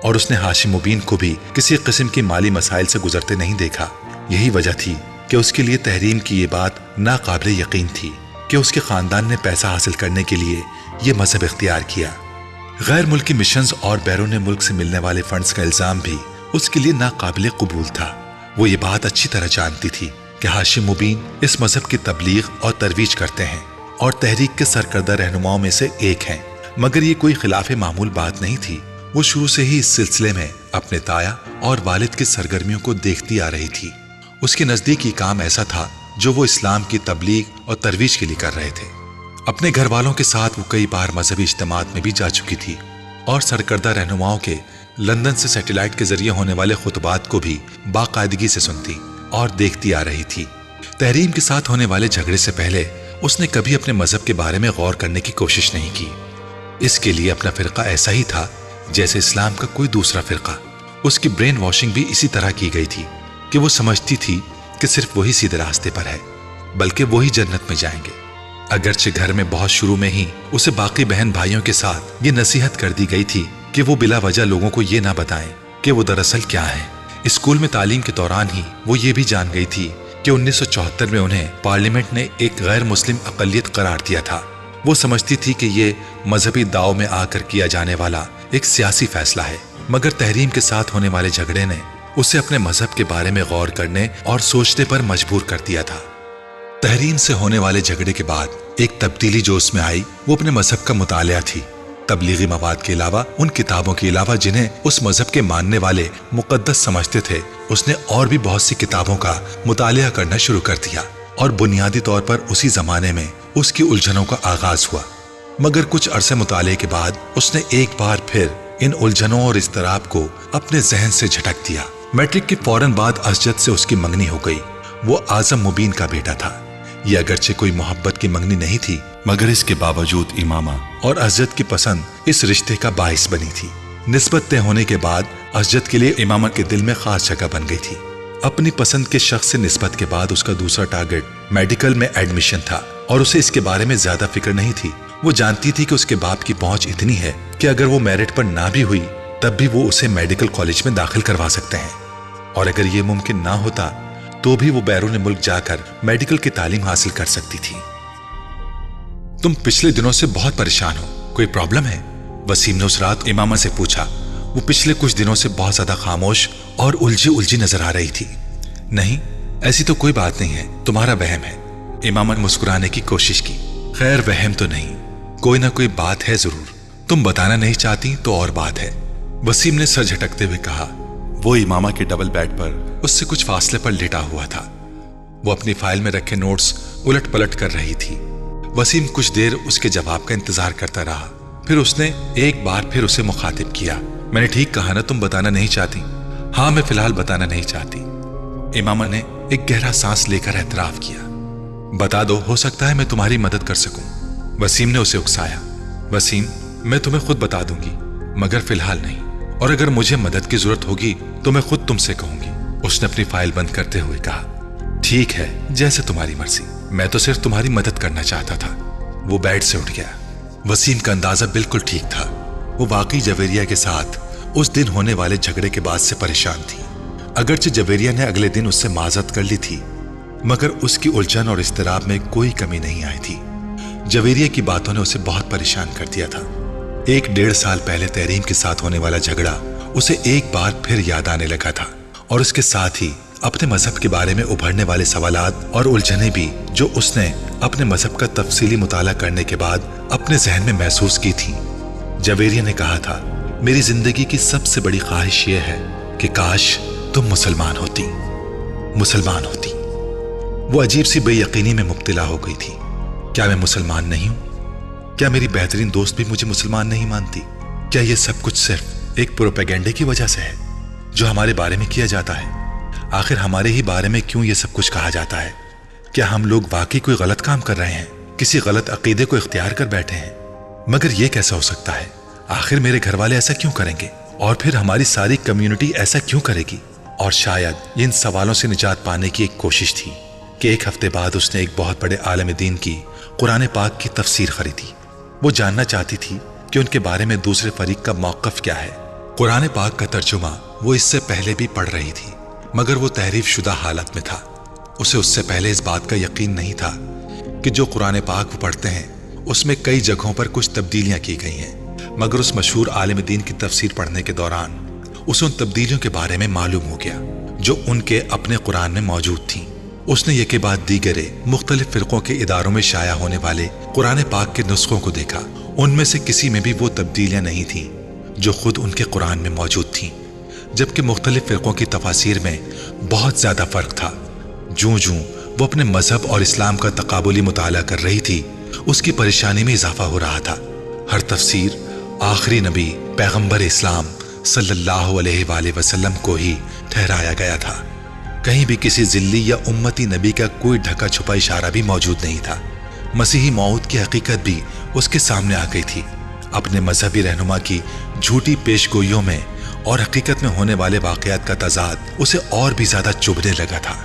Speaker 1: اور اس نے ہاشم مبین کو بھی کسی قسم کی مالی مسائل سے گزرتے نہیں دیکھا۔ یہی وجہ تھی کہ اس کے لیے تحریم کی یہ بات ناقابل یقین تھی کہ اس کے خاندان نے پیسہ حاصل کرنے کے لیے یہ مذہب اختیار کیا۔ غیر ملکی مشنز اور بیرون ملک سے ملنے والے فنڈز کا الزام بھی اس کے لیے ناقابل قبول تھا۔ وہ یہ بات اچھی طرح جانتی تھی کہ ہاشم مبین اس مذہب کی تبلیغ اور ترویج کرتے ہیں اور تحریک کے سرکردہ رہنماؤں میں سے ایک ہیں، مگر یہ کوئی خلاف معمول بات نہیں تھی۔ وہ شروع سے ہی اس سلسلے میں اپنے تایا اور والد کی سرگرمیوں کو دیکھتی آ رہی تھی۔ اس کے نزدیک یہ کام ایسا تھا جو وہ اسلام کی تبلیغ اور ترویج کے لیے کر رہے تھے۔ اپنے گھر والوں کے ساتھ وہ کئی بار مذہبی اجتماعات میں بھی جا چکی تھی اور سرکردہ رہنماؤں کے لندن سے سیٹلائٹ کے ذریعے ہونے والے خطبات کو بھی باقاعدگی سے سنتی اور دیکھتی آ رہی تھی۔ تحریم کے ساتھ ہونے والے جھگڑے سے پہلے اس نے کبھی اپنے مذہب کے بارے میں غور کرنے کی کوشش نہیں کی۔ اس کے لیے اپنا فرقہ ایسا ہی تھا جیسے اسلام کا کوئی دوسرا فرقہ۔ اس کی برین واشنگ بھی اسی طرح کی گئی تھی کہ وہ سمجھتی تھی کہ صرف وہی سیدھے راستے پر ہے، بلکہ وہی جنت میں جائیں گے۔ اگرچہ گھر میں بہت شروع میں ہی اسے باقی بہن بھائیوں کے ساتھ یہ نصیحت کر دی گئی تھی کہ وہ بلا وجہ لوگوں کو یہ نہ بتائیں کہ وہ دراصل کیا ہے۔ اسکول میں تعلیم کے دوران ہی وہ یہ بھی جان گئی تھی کہ 1974 میں انہیں پارلیمنٹ نے ایک غیر مسلم اقلیت قرار دیا تھا۔ وہ سمجھتی تھی کہ یہ مذہبی داؤ میں آ کر کیا جانے والا ایک سیاسی فیصلہ ہے، مگر تحریم کے ساتھ ہونے والے جھگڑے نے اسے اپنے مذہب کے بارے میں غور کرنے اور سوچنے پر مجبور کر دیا تھا۔ تحریم سے ہونے والے جھگڑے کے بعد ایک تبدیلی جو اس میں آئی وہ اپنے مذہب کا مطالعہ تھی۔ تبلیغی مواد کے علاوہ، ان کتابوں کے علاوہ جنہیں اس مذہب کے ماننے والے مقدس سمجھتے تھے، اس نے اور بھی بہت سی کتابوں کا مطالعہ کرنا شروع کر دیا، اور بنیادی طور پر اسی زمانے میں اس کی الجھنوں کا آغاز ہوا۔ مگر کچھ عرصے مطالعے کے بعد اس نے ایک بار پھر ان الجھنوں اور اضطراب کو اپنے ذہن سے جھٹک دیا۔ میٹرک کے فوراً بعد اسجد سے اس کی منگنی ہو گئی۔ وہ اعظم مبین کا بیٹا تھا۔ یہ اگرچہ کوئی محبت کی منگنی نہیں تھی، مگر اس کے باوجود امامہ اور اسجد کی پسند اس رشتے کا باعث بنی تھی۔ نسبت طے ہونے کے بعد اسجد کے لیے امامہ کے دل میں خاص جگہ بن گئی تھی۔ اپنی پسند کے شخص سے نسبت کے بعد اس کا دوسرا ٹارگٹ میڈیکل میں ایڈمیشن تھا، اور اسے اس کے بارے میں زیادہ فکر نہیں تھی۔ وہ جانتی تھی کہ اس کے باپ کی پہنچ اتنی ہے کہ اگر وہ میرٹ پر نہ بھی ہوئی تب بھی وہ اسے میڈیکل کالج میں داخل کروا سکتے ہیں، اور اگر یہ ممکن نہ ہوتا تو بھی وہ بیرون ملک جا کر میڈیکل کی تعلیم حاصل کر سکتی تھی۔ تم پچھلے دنوں سے بہت پریشان ہو، کوئی پرابلم ہے؟ وسیم نے اس رات امامہ سے پوچھا۔ وہ پچھلے کچھ دنوں سے بہت زیادہ خاموش اور الجھی نظر آ رہی تھی۔ نہیں، ایسی تو کوئی بات نہیں ہے، تمہارا وہم ہے۔ امامہ نے مسکرانے کی کوشش کی۔ خیر، وہم تو نہیں، کوئی نہ کوئی بات ہے ضرور، تم بتانا نہیں چاہتی تو اور بات ہے۔ وسیم نے سر جھٹکتے ہوئے کہا۔ وہ امامہ کے ڈبل بیڈ پر اس سے کچھ فاصلے پر لیٹا ہوا تھا۔ وہ اپنی فائل میں رکھے نوٹس الٹ پلٹ کر رہی تھی۔ وسیم کچھ دیر اس کے جواب کا انتظار کرتا رہا، پھر اس نے ایک بار پھر اسے مخاطب کیا۔ میں نے ٹھیک کہا نا، تم بتانا نہیں چاہتی؟ ہاں، میں فی الحال بتانا نہیں چاہتی۔ امامہ نے ایک گہرا سانس لے کر اعتراف کیا۔ بتا دو، ہو سکتا ہے میں تمہاری مدد کر سکوں۔ وسیم نے اسے اکسایا۔ وسیم، میں تمہیں خود بتا دوں گی، مگر فی الحال نہیں، اور اگر مجھے مدد کی ضرورت ہوگی تو میں خود تم سے کہوں گی۔ اس نے اپنی فائل بند کرتے ہوئے کہا۔ ٹھیک ہے، جیسے تمہاری مرضی، میں تو صرف تمہاری مدد کرنا چاہتا تھا۔ وہ بیڈ سے اٹھ گیا۔ وسیم کا اندازہ بالکل ٹھیک تھا۔ وہ واقعی جویریہ کے ساتھ اس دن ہونے والے جھگڑے کے بعد سے پریشان تھی۔ اگرچہ جویریہ نے اگلے دن اس سے معذرت کر لی تھی، مگر اس کی الجھن اور اضطراب میں کوئی کمی نہیں آئی تھی۔ جویریہ کی باتوں نے اسے بہت پریشان کر دیا تھا۔ 1.5 سال پہلے تحریم کے ساتھ ہونے والا جھگڑا اسے ایک بار پھر یاد آنے لگا تھا، اور اس کے ساتھ ہی اپنے مذہب کے بارے میں ابھرنے والے سوالات اور الجھنیں بھی، جو اس نے اپنے مذہب کا تفصیلی مطالعہ کرنے کے بعد اپنے ذہن میں محسوس کی تھیں۔ جویریہ نے کہا تھا، میری زندگی کی سب سے بڑی خواہش یہ ہے کہ کاش تم مسلمان ہوتی۔ وہ عجیب سی بے یقینی میں مبتلا ہو گئی تھی۔ کیا میں مسلمان نہیں ہوں؟ کیا میری بہترین دوست بھی مجھے مسلمان نہیں مانتی؟ کیا یہ سب کچھ صرف ایک پروپیگنڈے کی وجہ سے ہے جو ہمارے بارے میں کیا جاتا ہے؟ آخر ہمارے ہی بارے میں کیوں یہ سب کچھ کہا جاتا ہے؟ کیا ہم لوگ واقعی کوئی غلط کام کر رہے ہیں، کسی غلط عقیدے کو اختیار کر بیٹھے ہیں؟ مگر یہ کیسا ہو سکتا ہے؟ آخر میرے گھر والے ایسا کیوں کریں گے، اور پھر ہماری ساری کمیونٹی ایسا کیوں کرے گی؟ اور شاید ان سوالوں سے نجات پانے کی ایک کوشش تھی کہ ایک ہفتے بعد اس نے ایک بہت بڑے عالم دین کی قرآن پاک کی تفسیر خریدی۔ وہ جاننا چاہتی تھی کہ ان کے بارے میں دوسرے فریق کا موقف کیا ہے۔ قرآن پاک کا ترجمہ وہ اس سے پہلے بھی پڑھ رہی تھی، مگر وہ تحریف شدہ حالت میں تھا۔ اسے اس سے پہلے اس بات کا یقین نہیں تھا کہ جو قرآن پاک وہ پڑھتے ہیں اس میں کئی جگہوں پر کچھ تبدیلیاں کی گئی ہیں، مگر اس مشہور عالم دین کی تفسیر پڑھنے کے دوران اسے ان تبدیلیوں کے بارے میں معلوم ہو گیا جو ان کے اپنے قرآن میں موجود تھیں۔ اس نے یہ کے بعد دیگر مختلف فرقوں کے اداروں میں شائع ہونے والے قرآن پاک کے نسخوں کو دیکھا۔ ان میں سے کسی میں بھی وہ تبدیلیاں نہیں تھیں جو خود ان کے قرآن میں موجود تھیں، جبکہ مختلف فرقوں کی تفاسیر میں بہت زیادہ فرق تھا۔ جوں جوں وہ اپنے مذہب اور اسلام کا تقابلی مطالعہ کر رہی تھی، اس کی پریشانی میں اضافہ ہو رہا تھا۔ ہر تفسیر آخری نبی پیغمبر اسلام صلی اللہ علیہ وآلہ وسلم کو ہی ٹھہرایا گیا تھا۔ کہیں بھی کسی ذلی یا امتی نبی کا کوئی ڈھکا چھپا اشارہ بھی موجود نہیں تھا۔ मसीही मौत की हकीकत भी उसके सामने आ गई थी। अपने मजहबी रहनुमा की झूठी पेशगोइयों में और हकीकत में होने वाले वाकयात का तजाद उसे और भी ज्यादा चुभने लगा था।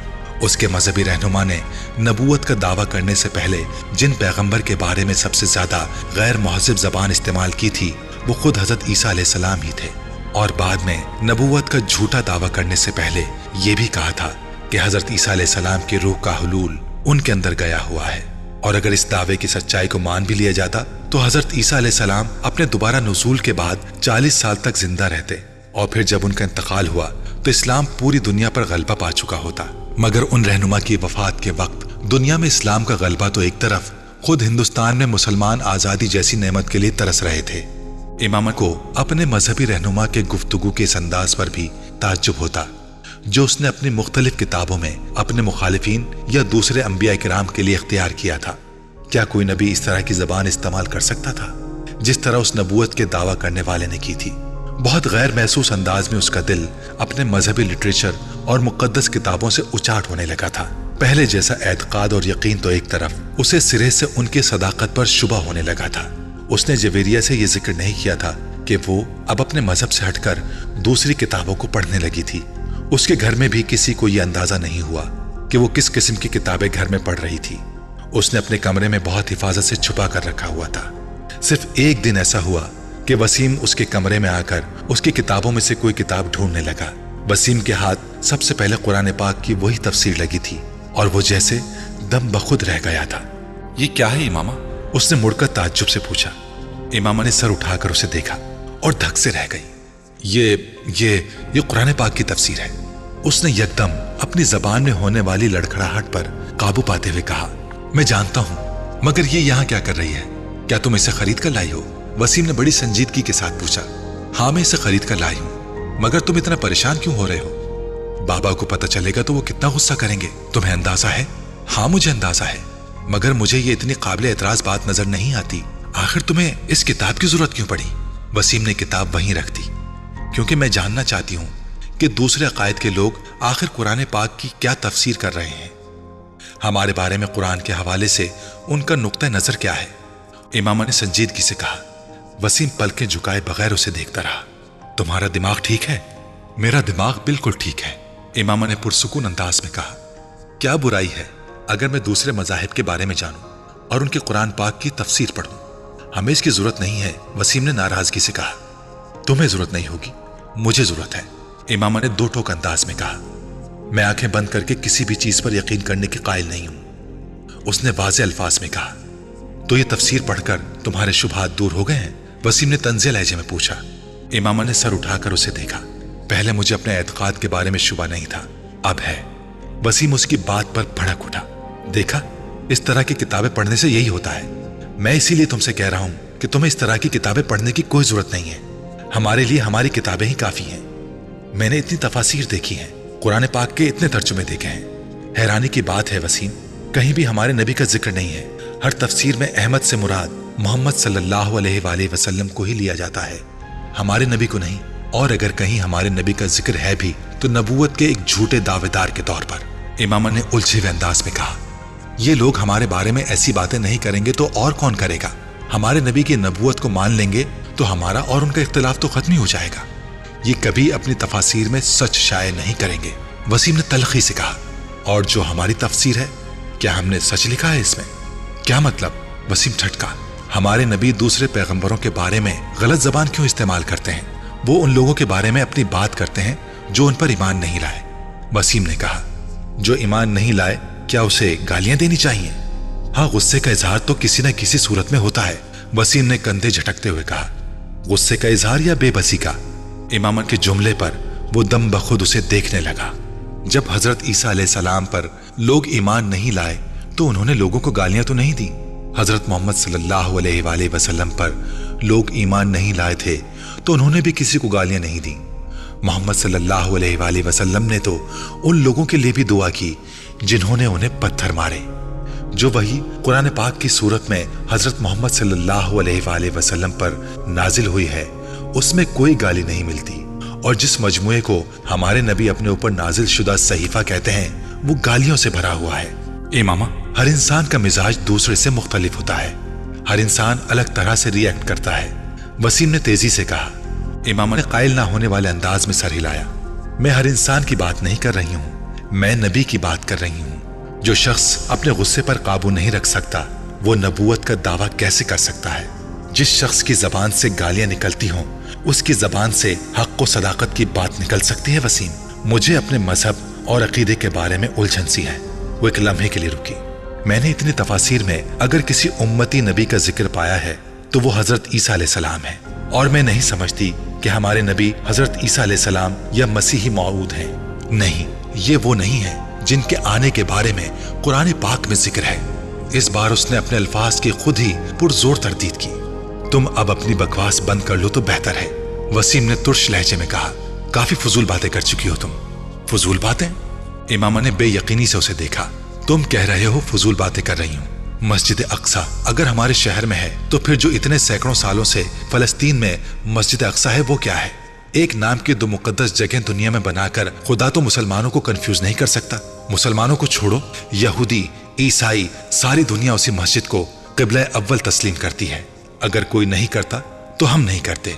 Speaker 1: उसके मजहबी रहनुमा ने नबूवत का दावा करने से पहले जिन पैगंबर के बारे में सबसे ज्यादा गैर मुहज़्ज़ब जबान इस्तेमाल की थी वो खुद हजरत ईसा अलैहिस्सलाम ही थे, और बाद में नबूवत का झूठा दावा करने से पहले ये भी कहा था कि हजरत ईसा अलैहिस्सलाम की रूह का हुलूल उनके अंदर गया हुआ है। और अगर इस दावे की सच्चाई को मान भी लिया जाता तो हजरत ईसा अलैहिस्सलाम अपने दोबारा नुज़ूल के बाद 40 साल तक जिंदा रहते, और फिर जब उनका इंतकाल हुआ तो इस्लाम पूरी दुनिया पर गलबा पा चुका होता। मगर उन रहनुमा की वफात के वक्त दुनिया में इस्लाम का गलबा तो एक तरफ, खुद हिंदुस्तान में मुसलमान आजादी जैसी नेमत के लिए तरस रहे थे। इमाम को अपने मजहबी रहनुमा के गुफ्तगू के इस अंदाज पर भी ताज्जुब होता जो उसने अपनी मुख्तलिफ किताबों में अपने मुखालिफिन या दूसरे अंबिया किराम के लिए इख्तियार किया था। क्या कोई नबी इस तरह की जबान इस्तेमाल कर सकता था जिस तरह उस नबूवत के दावा करने वाले ने की थी? बहुत गैर महसूस अंदाज में उसका दिल अपने मजहबी लिटरेचर और मुकद्दस किताबों से उचाट होने लगा था। पहले जैसा एतकाद और यकीन तो एक तरफ, उसे सिरे से उनकी सदाकत पर शुबा होने लगा था। उसने जवेरिया से यह जिक्र नहीं किया था कि वो अब अपने मजहब से हटकर दूसरी किताबों को पढ़ने लगी थी। उसके घर में भी किसी को यह अंदाजा नहीं हुआ कि वो किस किस्म की किताबें घर में पढ़ रही थी। उसने अपने कमरे में बहुत हिफाजत से छुपा कर रखा हुआ था। सिर्फ एक दिन ऐसा हुआ कि वसीम उसके कमरे में आकर उसकी किताबों में से कोई किताब ढूंढने लगा। वसीम के हाथ सबसे पहले कुरान पाक की वही तफसीर लगी थी और वो जैसे दम बखुद रह गया था।
Speaker 2: ये क्या है इमामा?
Speaker 1: उसने मुड़कर ताज्जुब से पूछा। इमामा ने सर उठाकर उसे देखा और धक से रह गई। ये कुरान पाक की तफसीर है। उसने यकदम अपनी जबान में होने वाली लड़खड़ाहट पर काबू पाते हुए कहा, मैं जानता हूं, मगर ये यहाँ क्या कर रही है? क्या तुम इसे खरीद कर लाई हो? वसीम ने बड़ी संजीदगी के साथ पूछा। हाँ, मैं इसे खरीद कर लाई हूं, मगर तुम इतना परेशान क्यों हो रहे हो? बाबा को पता चलेगा तो वो कितना गुस्सा करेंगे, तुम्हें अंदाजा है? हाँ, मुझे अंदाजा है, मगर मुझे ये इतनी काबिल एतराज बात नजर नहीं आती। आखिर तुम्हें इस किताब की जरूरत क्यों पड़ी? वसीम ने किताब वहीं रख दी। क्योंकि मैं जानना चाहती हूं कि दूसरे अकायद के लोग आखिर कुरान पाक की क्या तफसीर कर रहे हैं। हमारे बारे में कुरान के हवाले से उनका नुक्ता नजर क्या है? इमामा ने संजीदगी से कहा। वसीम पलकें झुकाए बगैर उसे देखता रहा। तुम्हारा दिमाग ठीक है? मेरा दिमाग बिल्कुल ठीक है, इमामा ने पुरसुकून अंदाज में कहा। क्या बुराई है अगर मैं दूसरे मजाहिब के बारे में जानूं और उनके कुरान पाक की तफसीर पढ़ूं? हमें इसकी जरूरत नहीं है, वसीम ने नाराजगी से कहा। तुम्हें जरूरत नहीं होगी, मुझे जरूरत है, इमामा ने दो टोक अंदाज में कहा। मैं आंखें बंद करके किसी भी चीज पर यकीन करने के कायल नहीं हूं, उसने वाज़े अल्फाज में कहा। तो ये तफसीर पढ़कर तुम्हारे शुबहात दूर हो गए हैं? वसीम ने तंज़े लहजे में पूछा। इमामा ने सर उठाकर उसे देखा। पहले मुझे अपने एतकाद के बारे में शुबा नहीं था, अब है। वसीम उसकी बात पर भड़क उठा। देखा, इस तरह की किताबें पढ़ने से यही होता है। मैं इसीलिए तुमसे कह रहा हूं कि तुम्हें इस तरह की किताबें पढ़ने की कोई जरूरत नहीं है। हमारे लिए हमारी किताबें ही काफी हैं। मैंने इतनी तफासीर देखी हैं, कुरान पाक के इतने तर्जुमे देखे हैं। हैरानी की बात है वसीम, कहीं भी हमारे नबी का जिक्र नहीं है। हर तफसीर में अहमद से मुराद मोहम्मद सल्लल्लाहु अलैहि वसल्लम को ही लिया जाता है, हमारे नबी को नहीं। और अगर कहीं हमारे नबी का जिक्र है भी तो नबूवत के एक झूठे दावेदार के तौर पर, इमामा ने उलझे हुए अंदाज में कहा। ये लोग हमारे बारे में ऐसी बातें नहीं करेंगे तो और कौन करेगा? हमारे नबी की नबूवत को मान लेंगे तो हमारा और उनका इख्तिलाफ तो खत्म ही हो जाएगा। ये कभी अपनी तफासीर में सच शाये नहीं करेंगे, वसीम ने तलखी से कहा। और जो हमारी तफसीर है, क्या हमने सच लिखा है इसमें? क्या मतलब? वसीम ठटका। हमारे नबी दूसरे पैगंबरों के बारे में गलत जबान क्यों इस्तेमाल करते हैं? वो उन लोगों के बारे में अपनी बात करते हैं जो उन पर ईमान नहीं लाए। वसीम ने कहा। जो ईमान नहीं लाए, क्या उसे गालियां देनी चाहिए? हाँ, गुस्से का इजहार तो किसी न किसी सूरत में होता है, वसीम ने कंधे झटकते हुए कहा। गुस्से का इजहार या बेबसी का? इमाम के जुमले पर वो दम बखुद उसे देखने लगा। जब हजरत ईसा अलैहिस्सलाम पर लोग ईमान नहीं लाए तो उन्होंने लोगों को गालियां तो नहीं दी। हजरत मोहम्मद सल्लल्लाहु अलैहि वसल्लम पर लोग ईमान नहीं लाए थे तो उन्होंने भी किसी को गालियां नहीं दी। मोहम्मद सल्लल्लाहु अलैहि वसल्लम ने तो उन लोगों के लिए भी दुआ की जिन्होंने उन्हें पत्थर मारे। जो वही कुरान पाक की सूरत में हजरत मोहम्मद सल्लल्लाहु अलैहि वसल्लम पर नाजिल हुई है, उसमें कोई गाली नहीं मिलती। और जिस मजमुए को हमारे नबी अपने ऊपर नाजिल शुदा सहीफा कहते हैं, वो गालियों से भरा हुआ है।
Speaker 2: इमामा,
Speaker 1: ہر انسان کا مزاج دوسرے سے مختلف ہوتا ہے، ہر انسان الگ طرح سے ری ایکٹ کرتا ہے۔ وسیم نے تیزی سے کہا۔ امامہ نے قائل نہ ہونے والے انداز میں سر ہلایا۔ میں ہر انسان کی بات نہیں کر رہی ہوں، میں نبی کی بات کر رہی ہوں۔ جو شخص اپنے غصے پر قابو نہیں رکھ سکتا وہ نبوت کا دعویٰ کیسے کر سکتا ہے؟ جس شخص کی زبان سے گالیاں نکلتی ہوں اس کی زبان سے حق و صداقت کی بات نکل سکتی ہے؟ وسیم، مجھے اپنے مذہب اور عقیدے کے بارے میں الجھن سی ہے۔ وہ ایک لمحے کے لیے رکی۔ میں نے اتنی تفاسیر میں اگر کسی امتی نبی کا ذکر پایا ہے تو وہ حضرت عیسیٰ علیہ السلام ہے، اور میں نہیں سمجھتی کہ ہمارے نبی حضرت عیسیٰ علیہ السلام یا مسیحی موعود ہیں۔ نہیں، یہ وہ نہیں ہیں جن کے آنے کے بارے میں قرآن پاک میں ذکر ہے۔ اس بار اس نے اپنے الفاظ کی خود ہی پرزور تردید کی۔ تم اب اپنی بکواس بند کر لو تو بہتر ہے، وسیم نے ترش لہجے میں کہا۔ کافی فضول باتیں کر چکی ہو تم۔ فضول باتیں؟ امامہ نے بے یقینی سے اسے دیکھا۔ تم کہہ رہے ہو فضول باتیں کر رہی ہوں؟ مسجد اقصی اگر ہمارے شہر میں ہے تو پھر جو اتنے سینکڑوں سالوں سے فلسطین میں مسجد اقصی ہے وہ کیا ہے؟ ایک نام کی دو مقدس جگہیں دنیا میں بنا کر خدا تو مسلمانوں کو کنفیوز نہیں کر سکتا۔ مسلمانوں کو چھوڑو، یہودی، عیسائی، ساری دنیا اسی مسجد کو قبلہ اول تسلیم کرتی ہے۔ اگر کوئی نہیں کرتا تو ہم نہیں کرتے۔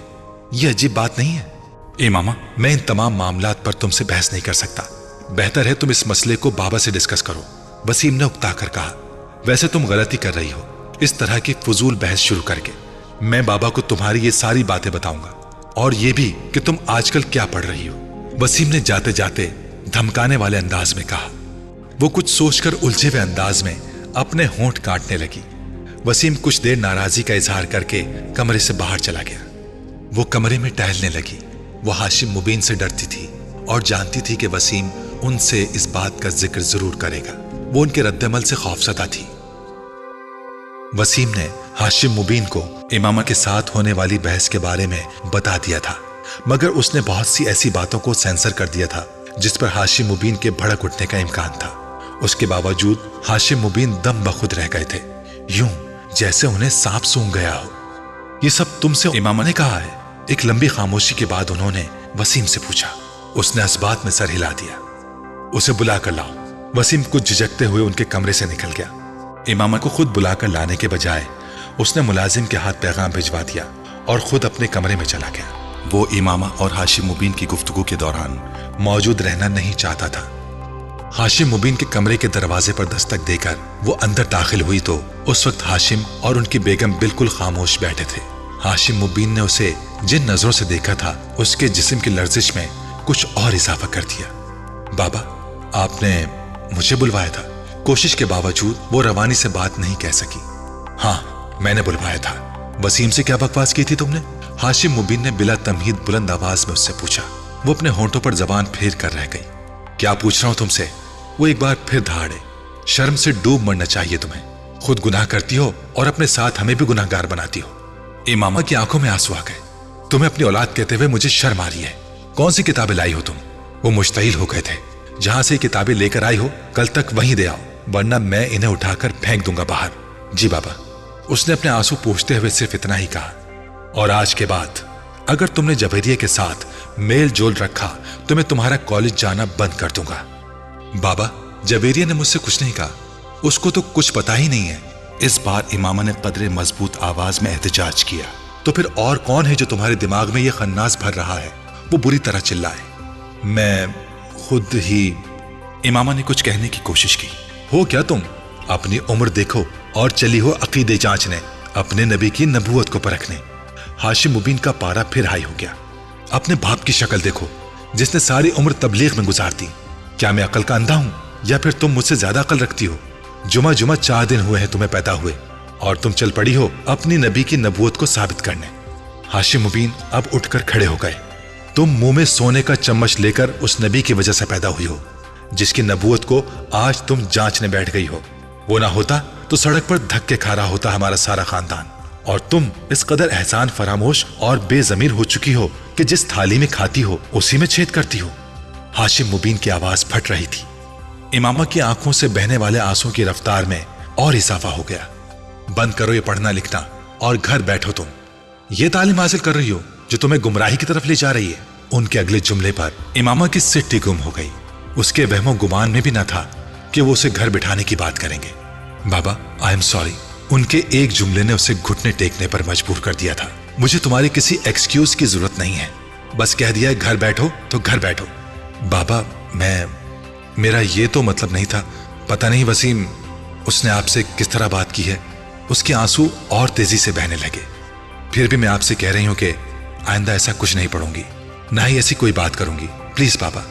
Speaker 1: یہ عجیب بات نہیں ہے؟ امامہ، میں ان تمام معاملات پر تم سے بحث نہیں کر سکتا۔ بہتر ہے تم اس مسئلے کو بابا سے ڈسکس کرو، وسیم نے اکتا کر کہا۔ ویسے تم غلطی کر رہی ہو اس طرح کی فضول بحث شروع کر کے۔ میں بابا کو تمہاری یہ ساری باتیں بتاؤں گا، اور یہ بھی کہ تم آج کل کیا پڑھ رہی ہو، وسیم نے جاتے جاتے دھمکانے والے انداز میں کہا۔ وہ کچھ سوچ کر الجھے ہوئے انداز میں اپنے ہونٹ کاٹنے لگی۔ وسیم کچھ دیر ناراضی کا اظہار کر کے کمرے سے باہر چلا گیا۔ وہ کمرے میں ٹہلنے لگی۔ وہ ہاشم مبین سے ڈرتی تھی اور جانتی تھی کہ وسیم ان سے اس بات کا ذکر ضرور کرے گا۔ وہ ان کے رد عمل سے خوفزدہ تھی۔ وسیم نے ہاشم مبین کو امامہ کے ساتھ ہونے والی بحث کے بارے میں بتا دیا تھا، مگر اس نے بہت سی ایسی باتوں کو سینسر کر دیا تھا جس پر ہاشم مبین کے بھڑک اٹھنے کا امکان تھا۔ اس کے باوجود ہاشم مبین دم بخود رہ گئے تھے، یوں جیسے انہیں سانپ سونگھ گیا ہو۔ یہ سب تم سے امامہ نے کہا ہے؟ ایک لمبی خاموشی کے بعد انہوں نے وسیم سے پوچھا۔ اس نے اسبات میں سر ہلا دیا۔ اسے بلا کر لاؤ۔ وسیم کچھ جھجکتے ہوئے ان کے کمرے سے نکل گیا۔ امامہ کو خود بلا کر لانے کے بجائے اس نے ملازم کے ہاتھ پیغام بھجوا دیا اور خود اپنے کمرے میں چلا گیا۔ وہ امامہ اور ہاشم مبین کی گفتگو کے دوران موجود رہنا نہیں چاہتا تھا۔ ہاشم مبین کے کمرے کے دروازے پر دستک دے کر وہ اندر داخل ہوئی تو اس وقت ہاشم اور ان کی بیگم بالکل خاموش بیٹھے تھے۔ ہاشم مبین نے اسے جن نظروں سے دیکھا تھا اس کے جسم کی لرزش میں کچھ اور اضافہ کر دیا۔ بابا، آپ نے مجھے بلوایا تھا؟ کوشش کے باوجود وہ روانی سے بات نہیں کہہ سکی۔ ہاں، میں نے بلوایا تھا۔ وسیم سے کیا بکواس کی تھی تم نے؟ ہاشم مبین نے بلا تمہید بلند آواز میں اس سے پوچھا۔ وہ اپنے ہونٹوں پر زبان پھیر کر رہ گئی۔ کیا پوچھ رہا ہوں تم سے؟ وہ ایک بار پھر دھاڑے۔ شرم سے ڈوب مرنا چاہیے تمہیں۔ خود گناہ کرتی ہو اور اپنے ساتھ ہمیں بھی گناہ گار بناتی ہو۔ امامہ کی آنکھوں میں آنسو آ گئے۔ تمہیں اپنی اولاد کہتے ہوئے مجھے شرم آ رہی ہے۔ کون سی کتابیں لائی ہو تم؟ وہ مشتعل ہو گئے تھے۔ جہاں سے کتابیں لے کر آئی ہو کل تک وہیں دے آؤ، ورنہ میں انہیں اٹھا کر پھینک دوں گا باہر۔ جی بابا، اس نے اپنے آنسو پوچھتے ہوئے صرف اتنا ہی کہا۔ اور آج کے بعد اگر تم نے جویریہ کے ساتھ میل جول رکھا تو میں تمہارا کالج جانا بند کر دوں گا۔ بابا، جویریہ نے مجھ سے کچھ نہیں کہا، اس کو تو کچھ پتا ہی نہیں ہے۔ اس بار امامہ نے قدرے مضبوط آواز میں احتجاج کیا۔ تو پھر اور کون ہے جو تمہارے دماغ میں یہ خناس بھر رہا ہے؟ وہ بری طرح چلائے۔ میں خود ہی۔ امامہ نے کچھ کہنے کی کوشش کی۔ ہو کیا تم؟ اپنی عمر دیکھو اور چلی ہو عقیدے جانچنے، اپنے نبی کی نبوت کو پرکھنے۔ ہاشم مبین کا پارا پھر ہائی ہو گیا۔ اپنے باپ کی شکل دیکھو جس نے ساری عمر تبلیغ میں گزار دی۔ کیا میں عقل کا اندھا ہوں یا پھر تم مجھ سے زیادہ عقل رکھتی ہو؟ جمعہ 4 دن ہوئے ہیں تمہیں پیدا ہوئے اور تم چل پڑی ہو اپنی نبی کی نبوت کو ثابت کرنے۔ ہاشم مبین اب اٹھ کر کھڑے ہو گئے۔ تم منہ میں سونے کا چمچ لے کر اس نبی کی وجہ سے پیدا ہوئی ہو جس کی نبوت کو آج تم جانچنے بیٹھ گئی ہو۔ وہ نہ ہوتا تو سڑک پر دھکے کھا رہا ہوتا ہمارا سارا خاندان، اور تم اس قدر احسان فراموش اور بے ضمیر ہو چکی ہو کہ جس تھالی میں کھاتی ہو اسی میں چھید کرتی ہو۔ ہاشم مبین کی آواز پھٹ رہی تھی۔ امامہ کی آنکھوں سے بہنے والے آنسوں کی رفتار میں اور اضافہ ہو گیا۔ بند کرو یہ پڑھنا لکھنا اور گھر بیٹھو۔ تم یہ تعلیم حاصل کر رہی ہو جو تمہیں گمراہی کی طرف لے جا رہی ہے۔ ان کے اگلے جملے پر امامہ کی سٹی گم ہو گئی۔ اس کے وہم و گمان میں بھی نہ تھا کہ وہ اسے گھر بٹھانے کی بات کریں گے۔ बाबा, आई एम सॉरी। उनके एक जुमले ने उसे घुटने टेकने पर मजबूर कर दिया था। मुझे तुम्हारी किसी एक्सक्यूज की जरूरत नहीं है, बस कह दिया है घर बैठो तो घर बैठो। बाबा, मेरा ये तो मतलब नहीं था। पता नहीं वसीम उसने आपसे किस तरह बात की है। उसके आंसू और तेजी से बहने लगे। फिर भी मैं आपसे कह रही हूं कि आइंदा ऐसा कुछ नहीं पढ़ूंगी, ना ही ऐसी कोई बात करूंगी, प्लीज बाबा।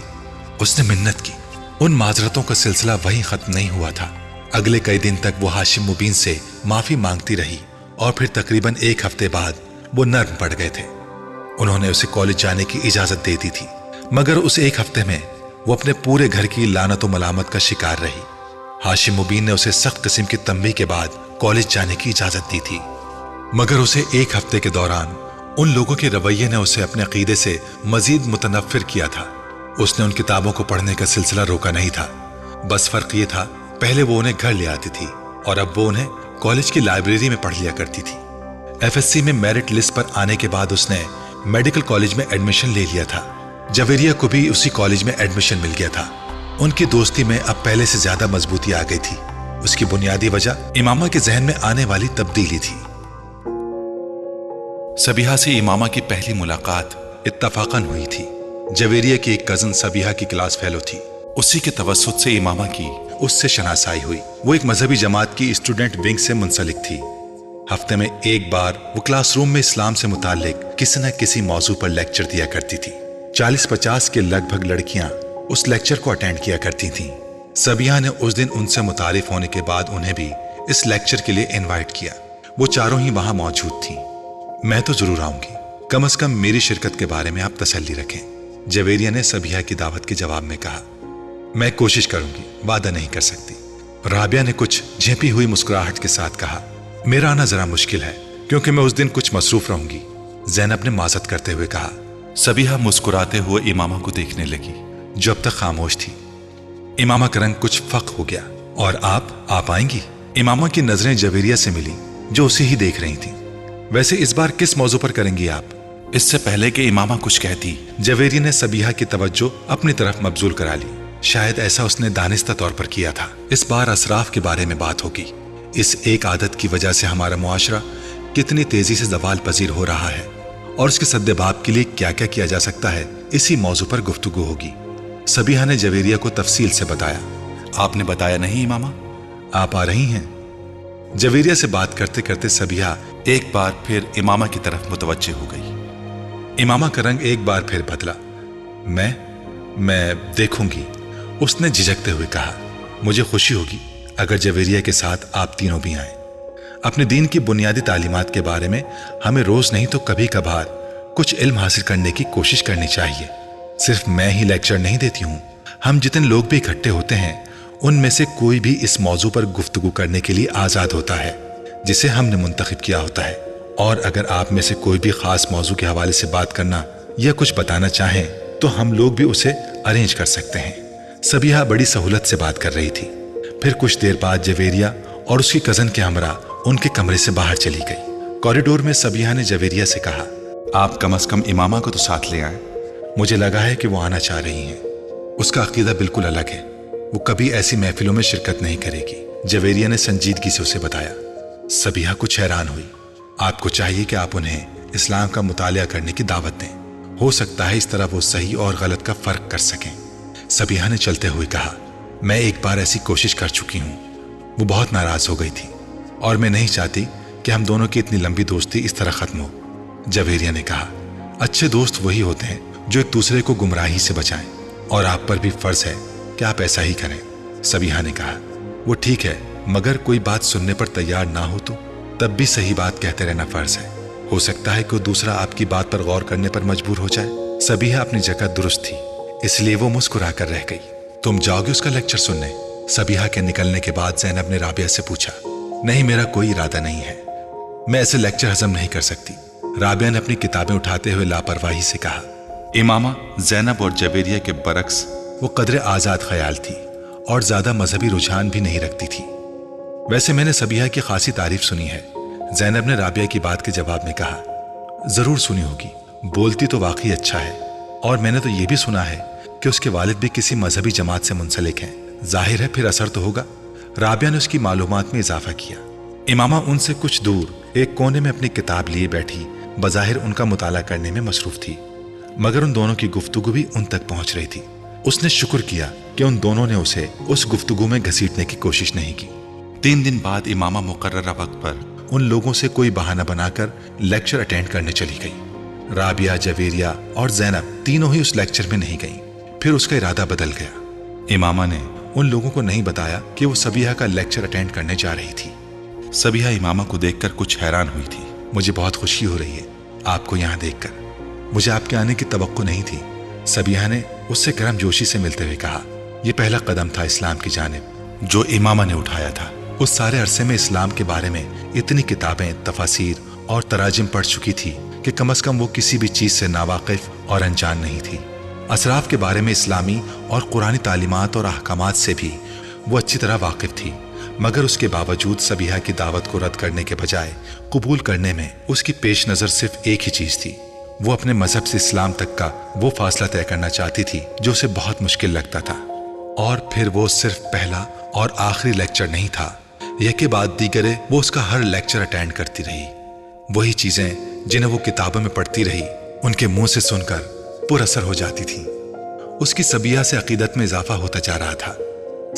Speaker 1: उसने मिन्नत की। उन माजरतों का सिलसिला वहीं खत्म नहीं हुआ था। अगले कई दिन तक वो हाशिम मुबीन से माफी मांगती रही और फिर तकरीबन एक हफ्ते बाद वो नर्म पड़ गए थे। उन्होंने उसे कॉलेज जाने की इजाजत दे दी थी, मगर उस एक हफ्ते में वो अपने पूरे घर की लानत और मलामत का शिकार रही। हाशिम मुबीन ने उसे सख्त किस्म की तंबीह के बाद कॉलेज जाने की इजाजत दी थी, मगर उसे एक हफ्ते के दौरान उन लोगों के रवैये ने उसे अपने अकीदे से मजीद मुतनफ्फिर किया था। उसने उन किताबों को पढ़ने का सिलसिला रोका नहीं था। बस फर्क ये था, पहले वो उन्हें घर ले आती थी और अब वो उन्हें कॉलेज की लाइब्रेरी में पढ़ लिया करती थी। एफएससी में मेरिट लिस्ट पर आने के बाद उसने मेडिकल कॉलेज में एडमिशन ले लिया था। जवेरिया को भी उसी कॉलेज में एडमिशन मिल गया था। उनकी दोस्ती में अब पहले से ज्यादा मजबूती आ गई थी। उसकी बुनियादी वजह इमामा के जहन में आने वाली तब्दीली थी। सबीहा से इमामा की पहली मुलाकात इत्तफाकन हुई थी। जवेरिया की एक कजन सबीहा की क्लास फेलो थी। उसी के तवस्सुत से इमामा की उससे शनासाई हुई। वो एक मजहबी जमात की स्टूडेंट विंग से मुंसलिक थी। हफ्ते में एक बार वो क्लासरूम में इस्लाम से मुताल्लिक किसी न किसी मौजू पर लेक्चर दिया करती थी। 40-50 के लगभग लड़कियां उस लेक्चर को अटेंड किया करती थीं। सबीहा ने उस दिन उनसे मुतारिफ होने के बाद उन्हें भी इस लेक्चर के लिए इनवाइट किया। वो चारों ही वहां मौजूद थीं। मैं तो जरूर आऊंगी, कम से कम मेरी शिरकत के बारे में आप तसल्ली रखें, जवेरिया ने सबीहा की दावत के जवाब में कहा। मैं कोशिश करूंगी, वादा नहीं कर सकती, राबिया ने कुछ झेपी हुई मुस्कुराहट के साथ कहा। मेरा आना जरा मुश्किल है क्योंकि मैं उस दिन कुछ मसरूफ रहूंगी, ज़ैनब ने माजरत करते हुए कहा। सबीहा मुस्कुराते हुए इमामा को देखने लगी जो अब तक खामोश थी। इमामा का रंग कुछ फक हो गया। और आप आएंगी? इमामा की नजरें जवेरिया से मिली जो उसे ही देख रही थी। वैसे इस बार किस मौजू पर करेंगी आप? इससे पहले कि इमामा कुछ कहती, जवेरिया ने सबीहा की तवज्जो अपनी तरफ मबजूल करा ली। शायद ऐसा उसने दानिस्ता तौर पर किया था। इस बार असराफ के बारे में बात होगी। इस एक आदत की वजह से हमारा मुआशरा कितनी तेजी से ज़वाल पजीर हो रहा है और उसके सद्देबाब के लिए क्या क्या किया जा सकता है, इसी मौजू पर गुफ्तगू होगी। सबीहा ने जवेरिया को तफसील से बताया। आपने बताया नहीं इमामा, आप आ रही हैं? जवेरिया से बात करते करते सबीहा एक बार फिर इमामा की तरफ मुतवज्जे हो गई। इमामा का रंग एक बार फिर बदला। मैं देखूंगी, उसने झिझकते हुए कहा। मुझे खुशी होगी अगर जवेरिया के साथ आप तीनों भी आएं। अपने दीन की बुनियादी तालीमात के बारे में हमें रोज नहीं तो कभी कभार कुछ इल्म हासिल करने की कोशिश करनी चाहिए। सिर्फ मैं ही लेक्चर नहीं देती हूँ, हम जितने लोग भी इकट्ठे होते हैं उनमें से कोई भी इस मौजू पर गुफ्तगू करने के लिए आज़ाद होता है जिसे हमने मुंतखब किया होता है। और अगर आप में से कोई भी खास मौजू के हवाले से बात करना या कुछ बताना चाहें तो हम लोग भी उसे अरेंज कर सकते हैं। सबीहा बड़ी सहूलत से बात कर रही थी। फिर कुछ देर बाद जवेरिया और उसकी कजन के हमरा उनके कमरे से बाहर चली गई। कॉरिडोर में सबीहा ने जवेरिया से कहा, आप कम से कम इमामा को तो साथ ले आए। मुझे लगा है कि वो आना चाह रही हैं। उसका अकीदा बिल्कुल अलग है, वो कभी ऐसी महफिलों में शिरकत नहीं करेगी, जवेरिया ने संजीदगी से उसे बताया। सबीहा कुछ हैरान हुई। आपको चाहिए कि आप उन्हें इस्लाम का मुतालिया करने की दावत दें। हो सकता है इस तरह वो सही और गलत का फर्क कर सकें। सबीहा ने चलते हुए कहा, मैं एक बार ऐसी कोशिश कर चुकी हूँ। वो बहुत नाराज हो गई थी और मैं नहीं चाहती कि हम दोनों की इतनी लंबी दोस्ती इस तरह खत्म हो। जवेरिया ने कहा, अच्छे दोस्त वही होते हैं जो एक दूसरे को गुमराही से बचाएं और आप पर भी फर्ज है कि आप ऐसा ही करें। सबीहा ने कहा, वो ठीक है, मगर कोई बात सुनने पर तैयार ना हो तो तब भी सही बात कहते रहना फर्ज है। हो सकता है कोई दूसरा आपकी बात पर गौर करने पर मजबूर हो जाए। सबीहा अपनी जगह दुरुस्त थी, इसलिए वो मुस्कुरा कर रह गई। तुम जाओगे उसका लेक्चर सुनने? सबीहा के निकलने के बाद ज़ैनब ने राबिया से पूछा। नहीं, मेरा कोई इरादा नहीं है, मैं ऐसे लेक्चर हजम नहीं कर सकती, राबिया ने अपनी किताबें उठाते हुए लापरवाही से कहा। इमामा ज़ैनब और जवेरिया के बरक्स वो कदरे आज़ाद ख्याल थी और ज़्यादा मजहबी रुझान भी नहीं रखती थी। वैसे मैंने सबीहा की खासी तारीफ सुनी है, ज़ैनब ने राबिया की बात के जवाब में कहा। ज़रूर सुनी होगी, बोलती तो वाकई अच्छा है और मैंने तो ये भी सुना है कि उसके वालिद भी किसी मजहबी जमात से मुंसलिक हैं। जाहिर है फिर असर तो होगा। رابعہ نے اس کی معلومات میں اضافہ کیا۔ امامہ ان سے کچھ دور ایک کونے میں اپنی کتاب لیے بیٹھی بظاہر ان کا مطالعہ کرنے میں مصروف تھی، مگر ان دونوں کی گفتگو بھی ان تک پہنچ رہی تھی۔ اس نے شکر کیا کہ ان دونوں نے اسے اس گفتگو میں گھسیٹنے کی کوشش نہیں کی۔ 3 دن بعد امامہ مقررہ وقت پر ان لوگوں سے کوئی بہانہ بنا کر لیکچر اٹینڈ کرنے چلی گئی۔ رابعہ، جویریہ اور زینب تینوں ہی اس لیکچر میں نہیں گئیں۔ پھر اس کا ارادہ بدل گیا۔ امامہ نے ان لوگوں کو نہیں بتایا کہ وہ سبیحہ کا لیکچر اٹینڈ کرنے جا رہی تھی۔ سبیحہ امامہ کو دیکھ کر کچھ حیران ہوئی تھی۔ مجھے بہت خوشی ہو رہی ہے آپ کو یہاں دیکھ کر، مجھے آپ کے آنے کی توقع نہیں تھی، سبیحہ نے اس سے گرم جوشی سے ملتے ہوئے کہا۔ یہ پہلا قدم تھا اسلام کی جانب جو امامہ نے اٹھایا تھا۔ اس سارے عرصے میں اسلام کے بارے میں اتنی کتابیں، تفاسیر اور تراجم پڑھ چکی تھی کہ کم از کم وہ کسی بھی چیز سے ناواقف اور انجان نہیں تھی۔ اسراف کے بارے میں اسلامی اور قرآنی تعلیمات اور احکامات سے بھی وہ اچھی طرح واقف تھی، مگر اس کے باوجود سبیحہ کی دعوت کو رد کرنے کے بجائے قبول کرنے میں اس کی پیش نظر صرف ایک ہی چیز تھی۔ وہ اپنے مذہب سے اسلام تک کا وہ فاصلہ طے کرنا چاہتی تھی جو اسے بہت مشکل لگتا تھا۔ اور پھر وہ صرف پہلا اور آخری لیکچر نہیں تھا، یکے بعد دیگرے وہ اس کا ہر لیکچر اٹینڈ کرتی رہی۔ وہی چیزیں جنہیں وہ کتابوں میں پڑھتی رہی ان کے منہ سے سن کر پر اثر ہو جاتی تھی۔ اس کی سبیحہ سے عقیدت میں اضافہ ہوتا جا رہا تھا۔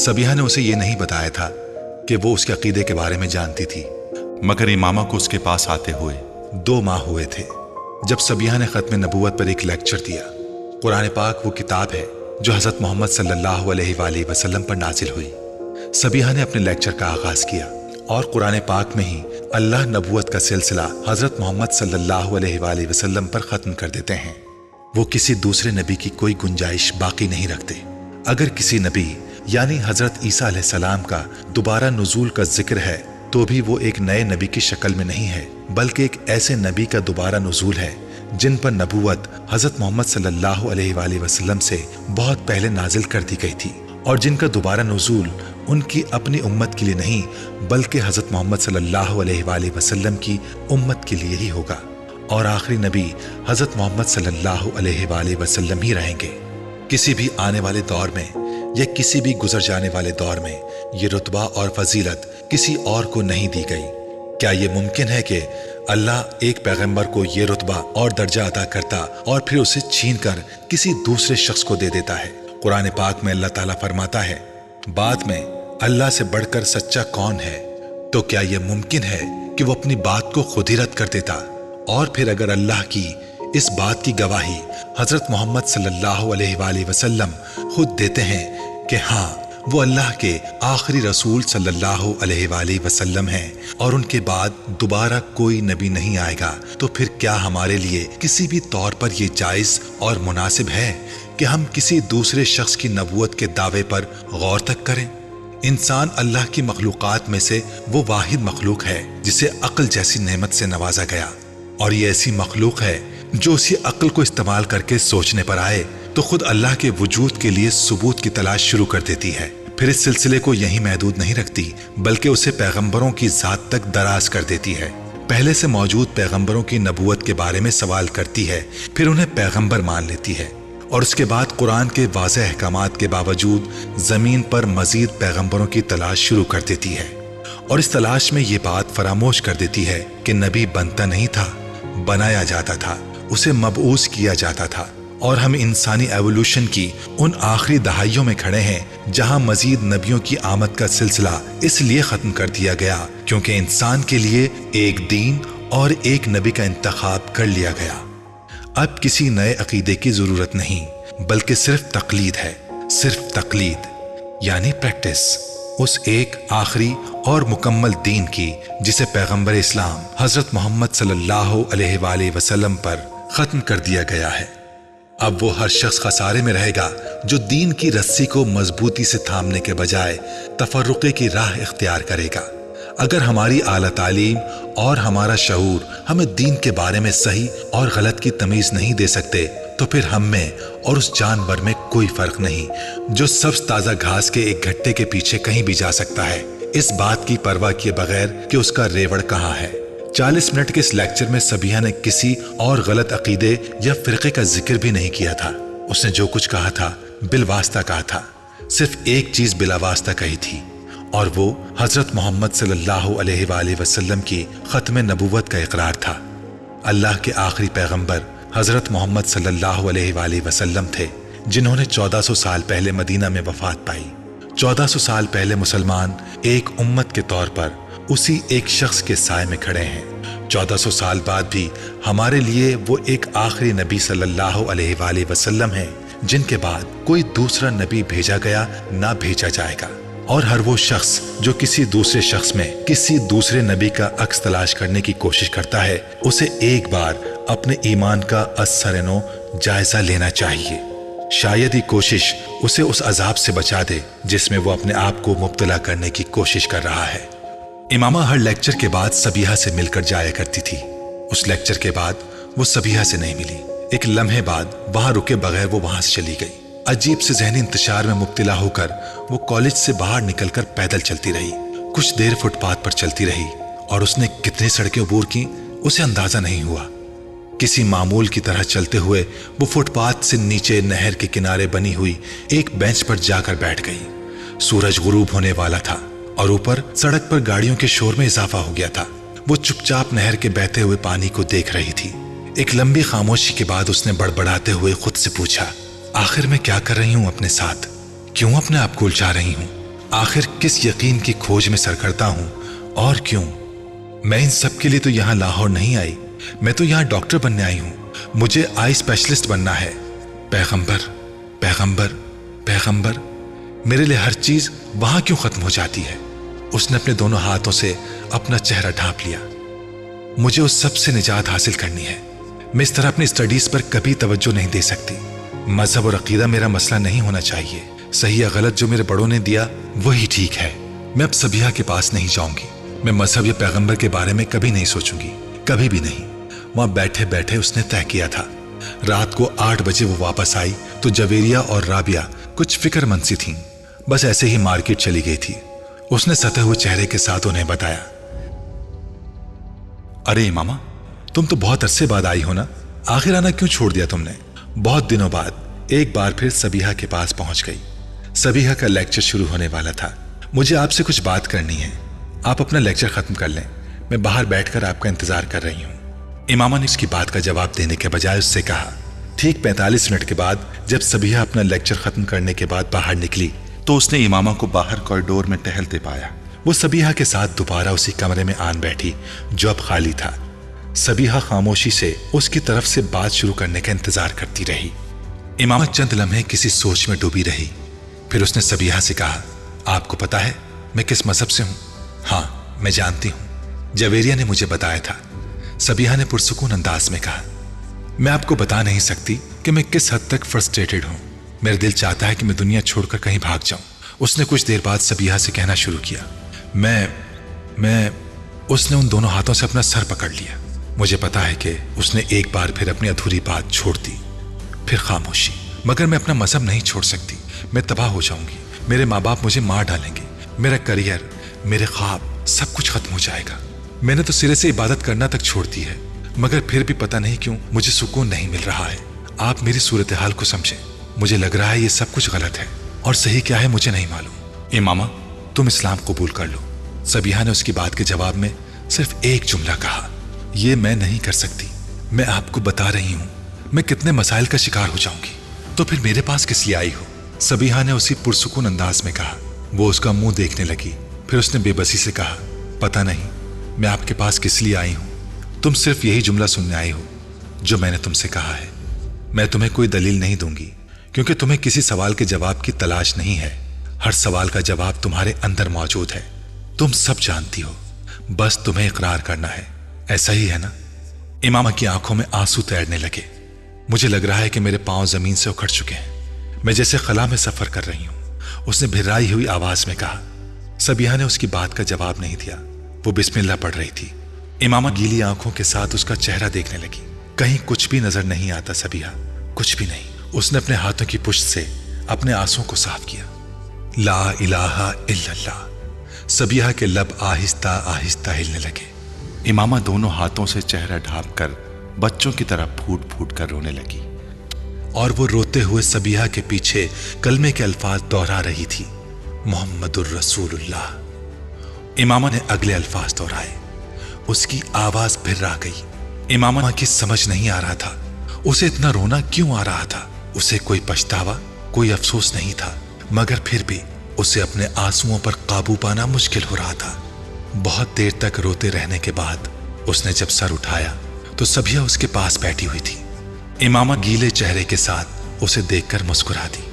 Speaker 1: سبیحہ نے اسے یہ نہیں بتایا تھا کہ وہ اس کے عقیدے کے بارے میں جانتی تھی، مگر امامہ کو اس کے پاس آتے ہوئے 2 ماہ ہوئے تھے جب سبیحہ نے ختم نبوت پر ایک لیکچر دیا۔ قرآن پاک وہ کتاب ہے جو حضرت محمد صلی اللہ علیہ وآلہ وسلم پر نازل ہوئی۔ سبیحہ نے اپنے لیکچر کا آغاز کیا اور قرآن پاک میں ہی اللہ نبوت کا سلسلہ حضرت محمد صلی اللہ علیہ وآلہ وسلم پر ختم کر دیتے ہیں۔ وہ کسی دوسرے نبی کی کوئی گنجائش باقی نہیں رکھتے۔ اگر کسی نبی یعنی حضرت عیسیٰ علیہ السلام کا دوبارہ نزول کا ذکر ہے تو بھی وہ ایک نئے نبی کی شکل میں نہیں ہے، بلکہ ایک ایسے نبی کا دوبارہ نزول ہے جن پر نبوت حضرت محمد صلی اللہ علیہ وآلہ وسلم سے بہت پہلے نازل کر دی گئی تھی، اور جن کا دوبارہ نزول ان کی اپنی امت کے لیے نہیں بلکہ حضرت محمد صلی اللہ علیہ وآلہ وسلم کی امت کے لیے ہی ہوگا، اور آخری نبی حضرت محمد صلی اللہ علیہ وآلہ وسلم ہی رہیں گے۔ کسی بھی آنے والے دور میں یا کسی بھی گزر جانے والے دور میں یہ رتبہ اور فضیلت کسی اور کو نہیں دی گئی۔ کیا یہ ممکن ہے کہ اللہ ایک پیغمبر کو یہ رتبہ اور درجہ عطا کرتا اور پھر اسے چھین کر کسی دوسرے شخص کو دے دیتا ہے؟ قرآن پاک میں اللہ تعالیٰ فرماتا ہے، بعد میں اللہ سے بڑھ کر سچا کون ہے؟ تو کیا یہ ممکن ہے کہ وہ اپنی بات کو خود ہی رد کر دیتا؟ اور پھر اگر اللہ کی اس بات کی گواہی حضرت محمد صلی اللہ علیہ وآلہ وسلم خود دیتے ہیں کہ ہاں وہ اللہ کے آخری رسول صلی اللہ علیہ وآلہ وسلم ہیں اور ان کے بعد دوبارہ کوئی نبی نہیں آئے گا، تو پھر کیا ہمارے لیے کسی بھی طور پر یہ جائز اور مناسب ہے کہ ہم کسی دوسرے شخص کی نبوت کے دعوے پر غور تک کریں؟ انسان اللہ کی مخلوقات میں سے وہ واحد مخلوق ہے جسے عقل جیسی نعمت سے نوازا گیا، اور یہ ایسی مخلوق ہے جو اسی عقل کو استعمال کر کے سوچنے پر آئے تو خود اللہ کے وجود کے لیے ثبوت کی تلاش شروع کر دیتی ہے، پھر اس سلسلے کو یہیں محدود نہیں رکھتی بلکہ اسے پیغمبروں کی ذات تک دراز کر دیتی ہے۔ پہلے سے موجود پیغمبروں کی نبوت کے بارے میں سوال کرتی ہے، پھر انہیں پیغمبر مان لیتی ہے، اور اس کے بعد قرآن کے واضح احکامات کے باوجود زمین پر مزید پیغمبروں کی تلاش شروع کر دیتی ہے، اور اس تلاش میں یہ بات فراموش کر دیتی ہے کہ نبی بنتا نہیں تھا، بنایا جاتا تھا، اسے مبعوث کیا جاتا تھا، اور ہم انسانی ایوولوشن کی ان آخری دہائیوں میں کھڑے ہیں جہاں مزید نبیوں کی آمد کا سلسلہ اس لیے ختم کر دیا گیا کیونکہ انسان کے لیے ایک دین اور ایک نبی کا انتخاب کر لیا گیا۔ اب کسی نئے عقیدے کی ضرورت نہیں بلکہ صرف تقلید ہے، صرف تقلید یعنی پریکٹس اس ایک آخری اور مکمل دین کی جسے پیغمبر اسلام حضرت محمد صلی اللہ علیہ وآلہ وسلم پر ختم کر دیا گیا ہے۔ اب وہ ہر شخص خسارے میں رہے گا جو دین کی رسی کو مضبوطی سے تھامنے کے بجائے تفرقے کی راہ اختیار کرے گا۔ اگر ہماری اعلیٰ تعلیم اور ہمارا شعور ہمیں دین کے بارے میں صحیح اور غلط کی تمیز نہیں دے سکتے تو پھر ہم میں اور اس جانور میں کوئی فرق نہیں جو سبز تازہ گھاس کے ایک گھٹے کے پیچھے کہیں بھی جا سکتا ہے، اس بات کی پرواہ کیے بغیر کہ اس کا ریوڑ کہاں ہے۔ 40 منٹ کے اس لیکچر میں سبیحہ نے کسی اور غلط عقیدے یا فرقے کا ذکر بھی نہیں کیا تھا۔ اس نے جو کچھ کہا تھا بالواسطہ کہا تھا، صرف ایک چیز بلا واسطہ کہی تھی، اور وہ حضرت محمد صلی اللہ علیہ وآلہ وسلم کی ختم نبوت کا اقرار تھا۔ اللہ کے آخری پیغمبر حضرت محمد صلی اللہ علیہ وآلہ وسلم تھے، جنہوں نے 1400 سال پہلے مدینہ میں وفات پائی۔ 1400 سال پہلے مسلمان ایک امت کے طور پر اسی ایک شخص کے سائے میں کھڑے ہیں۔ 1400 سال بعد بھی ہمارے لیے وہ ایک آخری نبی صلی اللہ علیہ وآلہ وسلم ہیں، جن کے بعد کوئی دوسرا نبی بھیجا گیا نہ بھیجا جائے گا۔ اور ہر وہ شخص جو کسی دوسرے شخص میں کسی دوسرے نبی کا عکس تلاش کرنے کی کوشش کرتا ہے، اسے ایک بار اپنے ایمان کا از سر نو جائزہ لینا چاہیے۔ شاید ہی کوشش اسے اس عذاب سے بچا دے جس میں وہ اپنے آپ کو مبتلا کرنے کی کوشش کر رہا ہے۔ امامہ ہر لیکچر کے بعد سبیحہ سے مل کر جایا کرتی تھی۔ اس لیکچر کے بعد وہ سبیحہ سے نہیں ملی۔ ایک لمحے بعد وہاں رکے بغیر وہ وہاں سے چلی گئی۔ عجیب سے ذہنی انتشار میں مبتلا ہو کر وہ کالج سے باہر نکل کر پیدل چلتی رہی۔ کچھ دیر فٹ پاتھ پر چلتی رہی اور اس نے کتنی سڑکیں عبور کی اسے اندازہ نہیں ہوا۔ کسی معمول کی طرح چلتے ہوئے وہ فٹ پاتھ سے نیچے نہر کے کنارے بنی ہوئی ایک بینچ پر جا کر بیٹھ گئی۔ سورج غروب ہونے والا تھا اور اوپر سڑک پر گاڑیوں کے شور میں اضافہ ہو گیا تھا۔ وہ چپ چاپ نہر کے بہتے ہوئے پانی کو دیکھ رہی تھی۔ ایک لمبی خاموشی کے بعد اس نے بڑبڑاتے ہوئے خود سے پوچھا، آخر میں کیا کر رہی ہوں اپنے ساتھ؟ کیوں اپنے آپ کو الجھا رہی ہوں؟ آخر کس یقین کی کھوج میں سرکردہ ہوں اور کیوں؟ میں ان سب کے لیے تو یہاں لاہور نہیں آئی، میں تو یہاں ڈاکٹر بننے آئی ہوں۔ مجھے آئی اسپیشلسٹ بننا ہے۔ پیغمبر پیغمبر پیغمبر، میرے لیے ہر چیز وہاں کیوں ختم ہو جاتی ہے؟ اس نے اپنے دونوں ہاتھوں سے اپنا چہرہ ڈھانپ لیا۔ مجھے اس سب سے نجات حاصل کرنی ہے۔ میں اس طرح اپنی اسٹڈیز پر کبھی توجہ نہیں دے سکتی۔ مذہب اور عقیدہ میرا مسئلہ نہیں ہونا چاہیے۔ صحیح یا غلط جو میرے بڑوں نے دیا وہی ٹھیک ہے۔ میں اب سبیحہ کے پاس نہیں جاؤں گی۔ میں مذہب یا پیغمبر کے بارے میں کبھی نہیں سوچوں گی، کبھی بھی نہیں۔ وہاں بیٹھے بیٹھے اس نے طے کیا تھا۔ رات کو 8 بجے وہ واپس آئی تو جویریہ اور رابعہ کچھ فکر مند سی تھیں، بس ایسے ہی مارکیٹ چلی گئی تھی۔ اس نے ستے ہوئے چہرے کے ساتھ انہیں بتایا، ارے امامہ، تم تو بہت عرصے بعد آئی ہو نا، آخر آنا کیوں چھوڑ دیا تم نے؟ بہت دنوں بعد ایک بار پھر سبیحہ کے پاس پہنچ گئی۔ سبیحہ کا لیکچر شروع ہونے والا تھا۔ مجھے آپ سے کچھ بات کرنی ہے، آپ اپنا لیکچر ختم کر لیں، میں باہر بیٹھ کر آپ کا انتظار کر رہی ہوں۔ امامہ نے اس کی بات کا جواب دینے کے بجائے اس سے کہا۔ ٹھیک 45 منٹ کے بعد جب سبیحہ اپنا لیکچر ختم کرنے کے بعد باہر نکلی تو اس نے امامہ کو باہر کوریڈور میں ٹہلتے پایا۔ وہ سبیحہ کے ساتھ دوبارہ اسی کمرے میں آن بیٹھی جو اب خالی تھا۔ سبیحہ خاموشی سے اس کی طرف سے بات شروع کرنے کا انتظار کرتی رہی۔ امامہ چند لمحے کسی سوچ میں ڈوبی رہی، پھر اس نے سبیحہ سے کہا، آپ کو پتا ہے میں کس مذہب سے ہوں؟ ہاں میں جانتی ہوں، جویریہ نے مجھے بتایا تھا۔ سبیحہ نے پرسکون انداز میں کہا، میں آپ کو بتا نہیں سکتی کہ میں کس حد تک فرسٹریٹڈ ہوں۔ میرا دل چاہتا ہے کہ میں دنیا چھوڑ کر کہیں بھاگ جاؤں۔ اس نے کچھ دیر بعد سبیحہ سے کہنا شروع کیا، میں اس نے ان دونوں ہاتھوں سے اپنا سر پکڑ لیا۔ مجھے پتا ہے کہ اس نے ایک بار پھر اپنی ادھوری بات چھوڑ دی۔ پھر خاموشی۔ مگر میں اپنا مذہب نہیں چھوڑ سکتی، میں تباہ ہو جاؤں گی، میرے ماں باپ مجھے مار ڈالیں گے، میرا کریئر، میرے خواب، سب کچھ ختم ہو جائے گا۔ میں نے تو سرے سے عبادت کرنا تک چھوڑ دی ہے، مگر پھر بھی پتہ نہیں کیوں مجھے سکون نہیں مل رہا ہے۔ آپ میری صورتحال کو سمجھیں، مجھے لگ رہا ہے یہ سب کچھ غلط ہے اور صحیح کیا ہے مجھے نہیں معلوم۔ امامہ تم اسلام قبول کر لو۔ سبیحہ نے اس کی بات کے جواب میں صرف ایک جملہ کہا، یہ میں نہیں کر سکتی۔ میں آپ کو بتا رہی ہوں میں کتنے مسائل کا شکار ہو جاؤں گی، تو پھر میرے پاس کس لیے آئی ہو؟ سبیحہ نے اسی پرسکون انداز میں کہا۔ وہ اس کا منہ دیکھنے لگی، پھر اس نے بے بسی سے کہا، پتہ نہیں میں آپ کے پاس کس لیے آئی ہوں، تم صرف یہی جملہ سننے آئی ہو جو میں نے تم سے کہا ہے۔ میں تمہیں کوئی دلیل نہیں دوں گی کیونکہ تمہیں کسی سوال کے جواب کی تلاش نہیں ہے۔ ہر سوال کا جواب تمہارے اندر موجود ہے، تم سب جانتی ہو، بس تمہیں اقرار کرنا ہے۔ ایسا ہی ہے نا؟ امامہ کی آنکھوں میں آنسو تیرنے لگے۔ مجھے لگ رہا ہے کہ میرے پاؤں زمین سے اکھڑ چکے ہیں، میں جیسے خلا میں سفر کر رہی ہوں، اس نے بھرائی ہوئی آواز میں کہا۔ سبیحہ نے اس کی بات کا جواب نہیں دیا، وہ بسم اللہ پڑھ رہی تھی۔ امامہ گیلی آنکھوں کے ساتھ اس کا چہرہ دیکھنے لگی۔ کہیں کچھ بھی نظر نہیں آتا سبیحہ، کچھ بھی نہیں۔ اس نے اپنے ہاتھوں کی پشت سے اپنے آنسوں کو صاف کیا۔ لا الہ الا اللہ۔ سبیحہ کے لب آہستہ آہستہ ہلنے لگے۔ امامہ دونوں ہاتھوں سے چہرہ ڈھانپ کر بچوں کی طرح پھوٹ پھوٹ کر رونے لگی، اور وہ روتے ہوئے سبیحہ کے پیچھے کلمے کے الفاظ دہرا رہی تھی، محمد الرسول اللہ، इमामा ने अगले अल्फाज दोहराए। उसकी आवाज फिर आ गई। इमामा की समझ नहीं आ रहा था उसे इतना रोना क्यों आ रहा था। उसे कोई पछतावा, कोई अफसोस नहीं था, मगर फिर भी उसे अपने आंसुओं पर काबू पाना मुश्किल हो रहा था। बहुत देर तक रोते रहने के बाद उसने जब सर उठाया तो सबिया उसके पास बैठी हुई थी। इमामा गीले चेहरे के साथ उसे देखकर मुस्कुरा दी।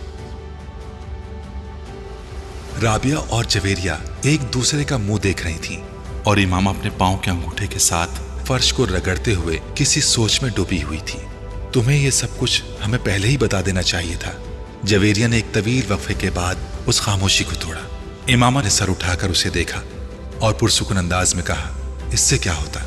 Speaker 1: राबिया और जवेरिया एक दूसरे का मुंह देख रही थीं और इमामा अपने पांव के अंगूठे के साथ फर्श को रगड़ते हुए किसी सोच में डूबी हुई थी। तुम्हें यह सब कुछ हमें पहले ही बता देना चाहिए था। जवेरिया ने एक तवील वक्फे के बाद उस खामोशी को तोड़ा। इमामा ने सर उठाकर उसे देखा और पुरसुकून अंदाज में कहा, इससे क्या होता,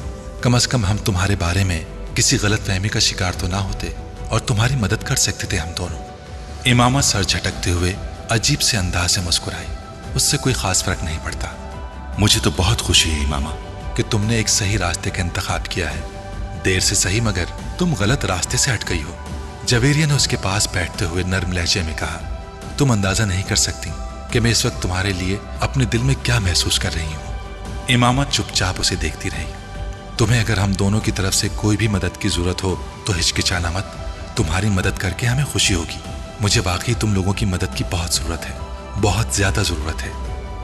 Speaker 1: कम से कम हम तुम्हारे बारे में किसी गलत फहमी का शिकार तो ना होते और तुम्हारी मदद कर सकते थे हम दोनों। इमामा सर झटकते हुए अजीब से अंदाज से मुस्कुराई। उससे कोई खास फर्क नहीं पड़ता। मुझे तो बहुत खुशी है इमामा कि तुमने एक सही रास्ते का इंतखाब किया है। देर से सही मगर तुम गलत रास्ते से हट गई हो। जवेरिया ने उसके पास बैठते हुए नर्म लहजे में कहा, तुम अंदाजा नहीं कर सकती कि मैं इस वक्त तुम्हारे लिए अपने दिल में क्या महसूस कर रही हूँ। इमामा चुपचाप उसे देखती रही। तुम्हें अगर हम दोनों की तरफ से कोई भी मदद की जरूरत हो तो हिचकिचाना मत। तुम्हारी मदद करके हमें खुशी होगी। मुझे वाकई तुम लोगों की मदद की बहुत जरूरत है, बहुत ज्यादा जरूरत है।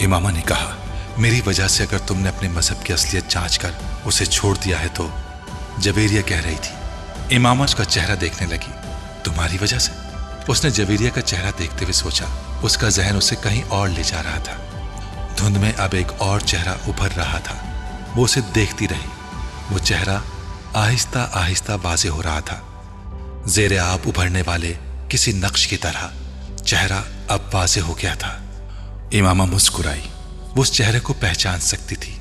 Speaker 1: इमामा ने कहा, मेरी वजह से अगर तुमने अपने मजहब की असलियत जांच कर उसे छोड़ दिया है तो। जवेरिया कह रही थी। इमामा उसका चेहरा देखने लगी। तुम्हारी वजह से? उसने जवेरिया का चेहरा देखते हुए सोचा। उसका जहन उसे कहीं और ले जा रहा था। धुंध में अब एक और चेहरा उभर रहा था। वो उसे देखती रही। वो चेहरा आहिस्ता आहिस्ता वाज़ेह हो रहा था। ज़ेरे आब उभरने वाले किसी नक्श की तरह चेहरा अब वाज़ेह हो गया था। इमामा मुस्कुराई। वो उस चेहरे को पहचान सकती थी।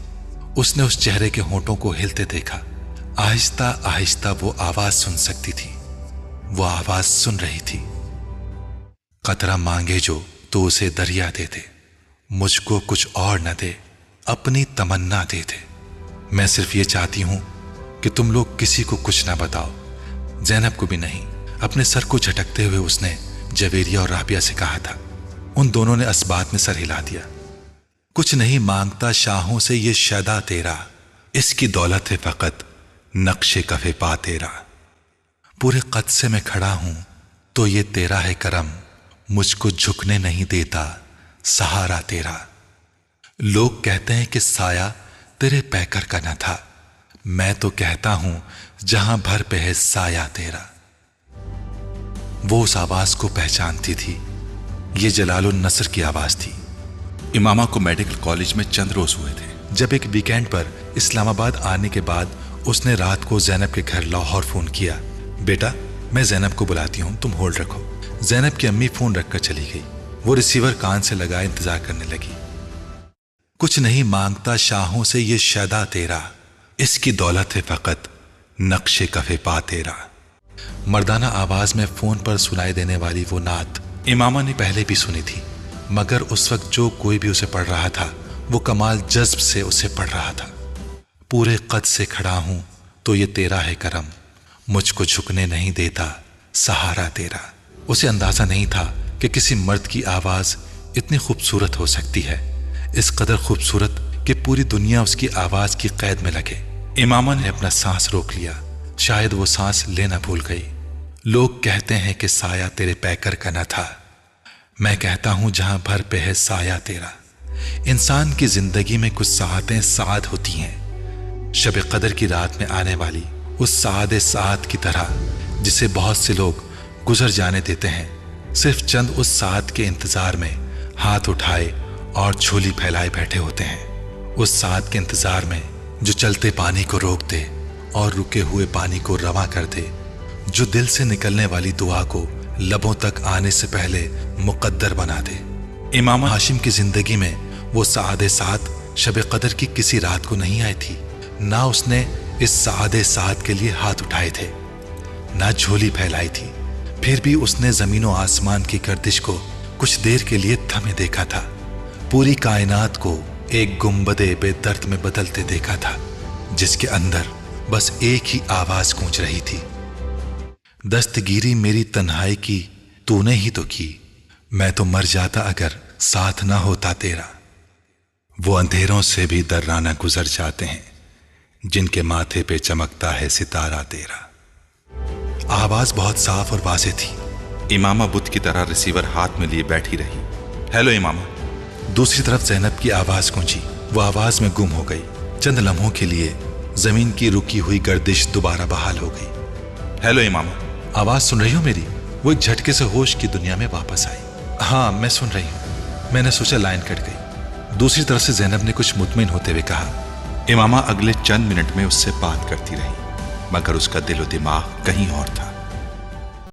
Speaker 1: उसने उस चेहरे के होंठों को हिलते देखा। आहिस्ता आहिस्ता वो आवाज सुन सकती थी। वो आवाज सुन रही थी, कतरा मांगे जो तो उसे दरिया दे दे, मुझको कुछ और न दे, अपनी तमन्ना दे दे। मैं सिर्फ ये चाहती हूं कि तुम लोग किसी को कुछ ना बताओ, ज़ैनब को भी नहीं। अपने सर को झटकते हुए उसने जवेरिया और राबिया से कहा था। उन दोनों ने असबात में सर हिला दिया। कुछ नहीं मांगता शाहों से ये शदा तेरा, इसकी दौलत है फकत नक्शे कफे पा तेरा। पूरे कद से मैं खड़ा हूं तो ये तेरा है करम, मुझको झुकने नहीं देता सहारा तेरा। लोग कहते हैं कि साया तेरे पैकर का न था, मैं तो कहता हूं जहां भर पे है साया तेरा। वो उस आवाज को पहचानती थी। ये जलालुन नसर की आवाज थी। इमामा को मेडिकल कॉलेज में चंद रोज हुए थे जब एक वीकेंड पर इस्लामाबाद आने के बाद उसने रात को ज़ैनब के घर लाहौर फोन किया। बेटा, मैं ज़ैनब को बुलाती हूं, तुम होल्ड रखो। ज़ैनब की अम्मी फोन रखकर चली गई। वो रिसीवर कान से लगाए इंतजार करने लगी। कुछ नहीं मांगता शाहों से ये शदा तेरा, इसकी दौलत है फकत नक्शे कफे पा तेरा। मर्दाना आवाज में फोन पर सुनाई देने वाली वो नात इमामा ने पहले भी सुनी थी, मगर उस वक्त जो कोई भी उसे पढ़ रहा था वो कमाल जज्ब से उसे पढ़ रहा था। पूरे कद से खड़ा हूं तो ये तेरा है करम, मुझको झुकने नहीं देता सहारा तेरा। उसे अंदाजा नहीं था कि किसी मर्द की आवाज इतनी खूबसूरत हो सकती है, इस कदर खूबसूरत कि पूरी दुनिया उसकी आवाज की कैद में लगे। इमामा ने अपना सांस रोक लिया। शायद वो सांस लेना भूल गई। लोग कहते हैं कि साया तेरे पैकर का न था, मैं कहता हूं जहां भर पे है साया तेरा। इंसान की जिंदगी में कुछ साहतें साद होती हैं, शब कदर की रात में आने वाली उस सादे साद की तरह जिसे बहुत से लोग गुजर जाने देते हैं, सिर्फ चंद उस साद के इंतजार में हाथ उठाए और झोली फैलाए बैठे होते हैं। उस साद के इंतजार में जो चलते पानी को रोक दे और रुके हुए पानी को रवा कर दे, जो दिल से निकलने वाली दुआ को लबों तक आने से पहले मुकद्दर बना दे। इमाम हाशिम की जिंदगी में वो सादे साद शब कदर की किसी रात को नहीं आई थी। ना उसने इस सादे साद के लिए हाथ उठाए थे, ना झोली फैलाई थी। फिर भी उसने जमीन और आसमान की गर्दिश को कुछ देर के लिए थमे देखा था। पूरी कायनात को एक गुंबदे बेदर्द में बदलते देखा था, जिसके अंदर बस एक ही आवाज गूंज रही थी, दस्तगीरी मेरी तन्हाई की तूने ही तो की, मैं तो मर जाता अगर साथ ना होता तेरा। وہ اندھیروں سے بھی درانہ گزر جاتے ہیں جن کے ماتھے پہ چمکتا ہے ستارہ تیرا۔ آواز بہت صاف اور واضح تھی۔ امامہ بت کی طرح ریسیور ہاتھ میں لیے بیٹھی رہی۔ ہیلو امامہ۔ دوسری طرف زینب کی آواز گونجی۔ وہ آواز میں گم ہو گئی۔ چند لمحوں کے لیے زمین کی رکی ہوئی گردش دوبارہ بحال ہو گئی۔ ہیلو امامہ، آواز سن رہی ہو میری؟ وہ ایک جھٹکے سے ہوش کی دنیا میں واپس آئی۔ ہاں میں سن رہی ہوں۔ میں نے سوچا لائن کٹ گئی۔ دوسری طرف سے زینب نے کچھ مطمئن ہوتے ہوئے کہا۔ امامہ اگلے چند منٹ میں اس سے بات کرتی رہی، مگر اس کا دل و دماغ کہیں اور تھا۔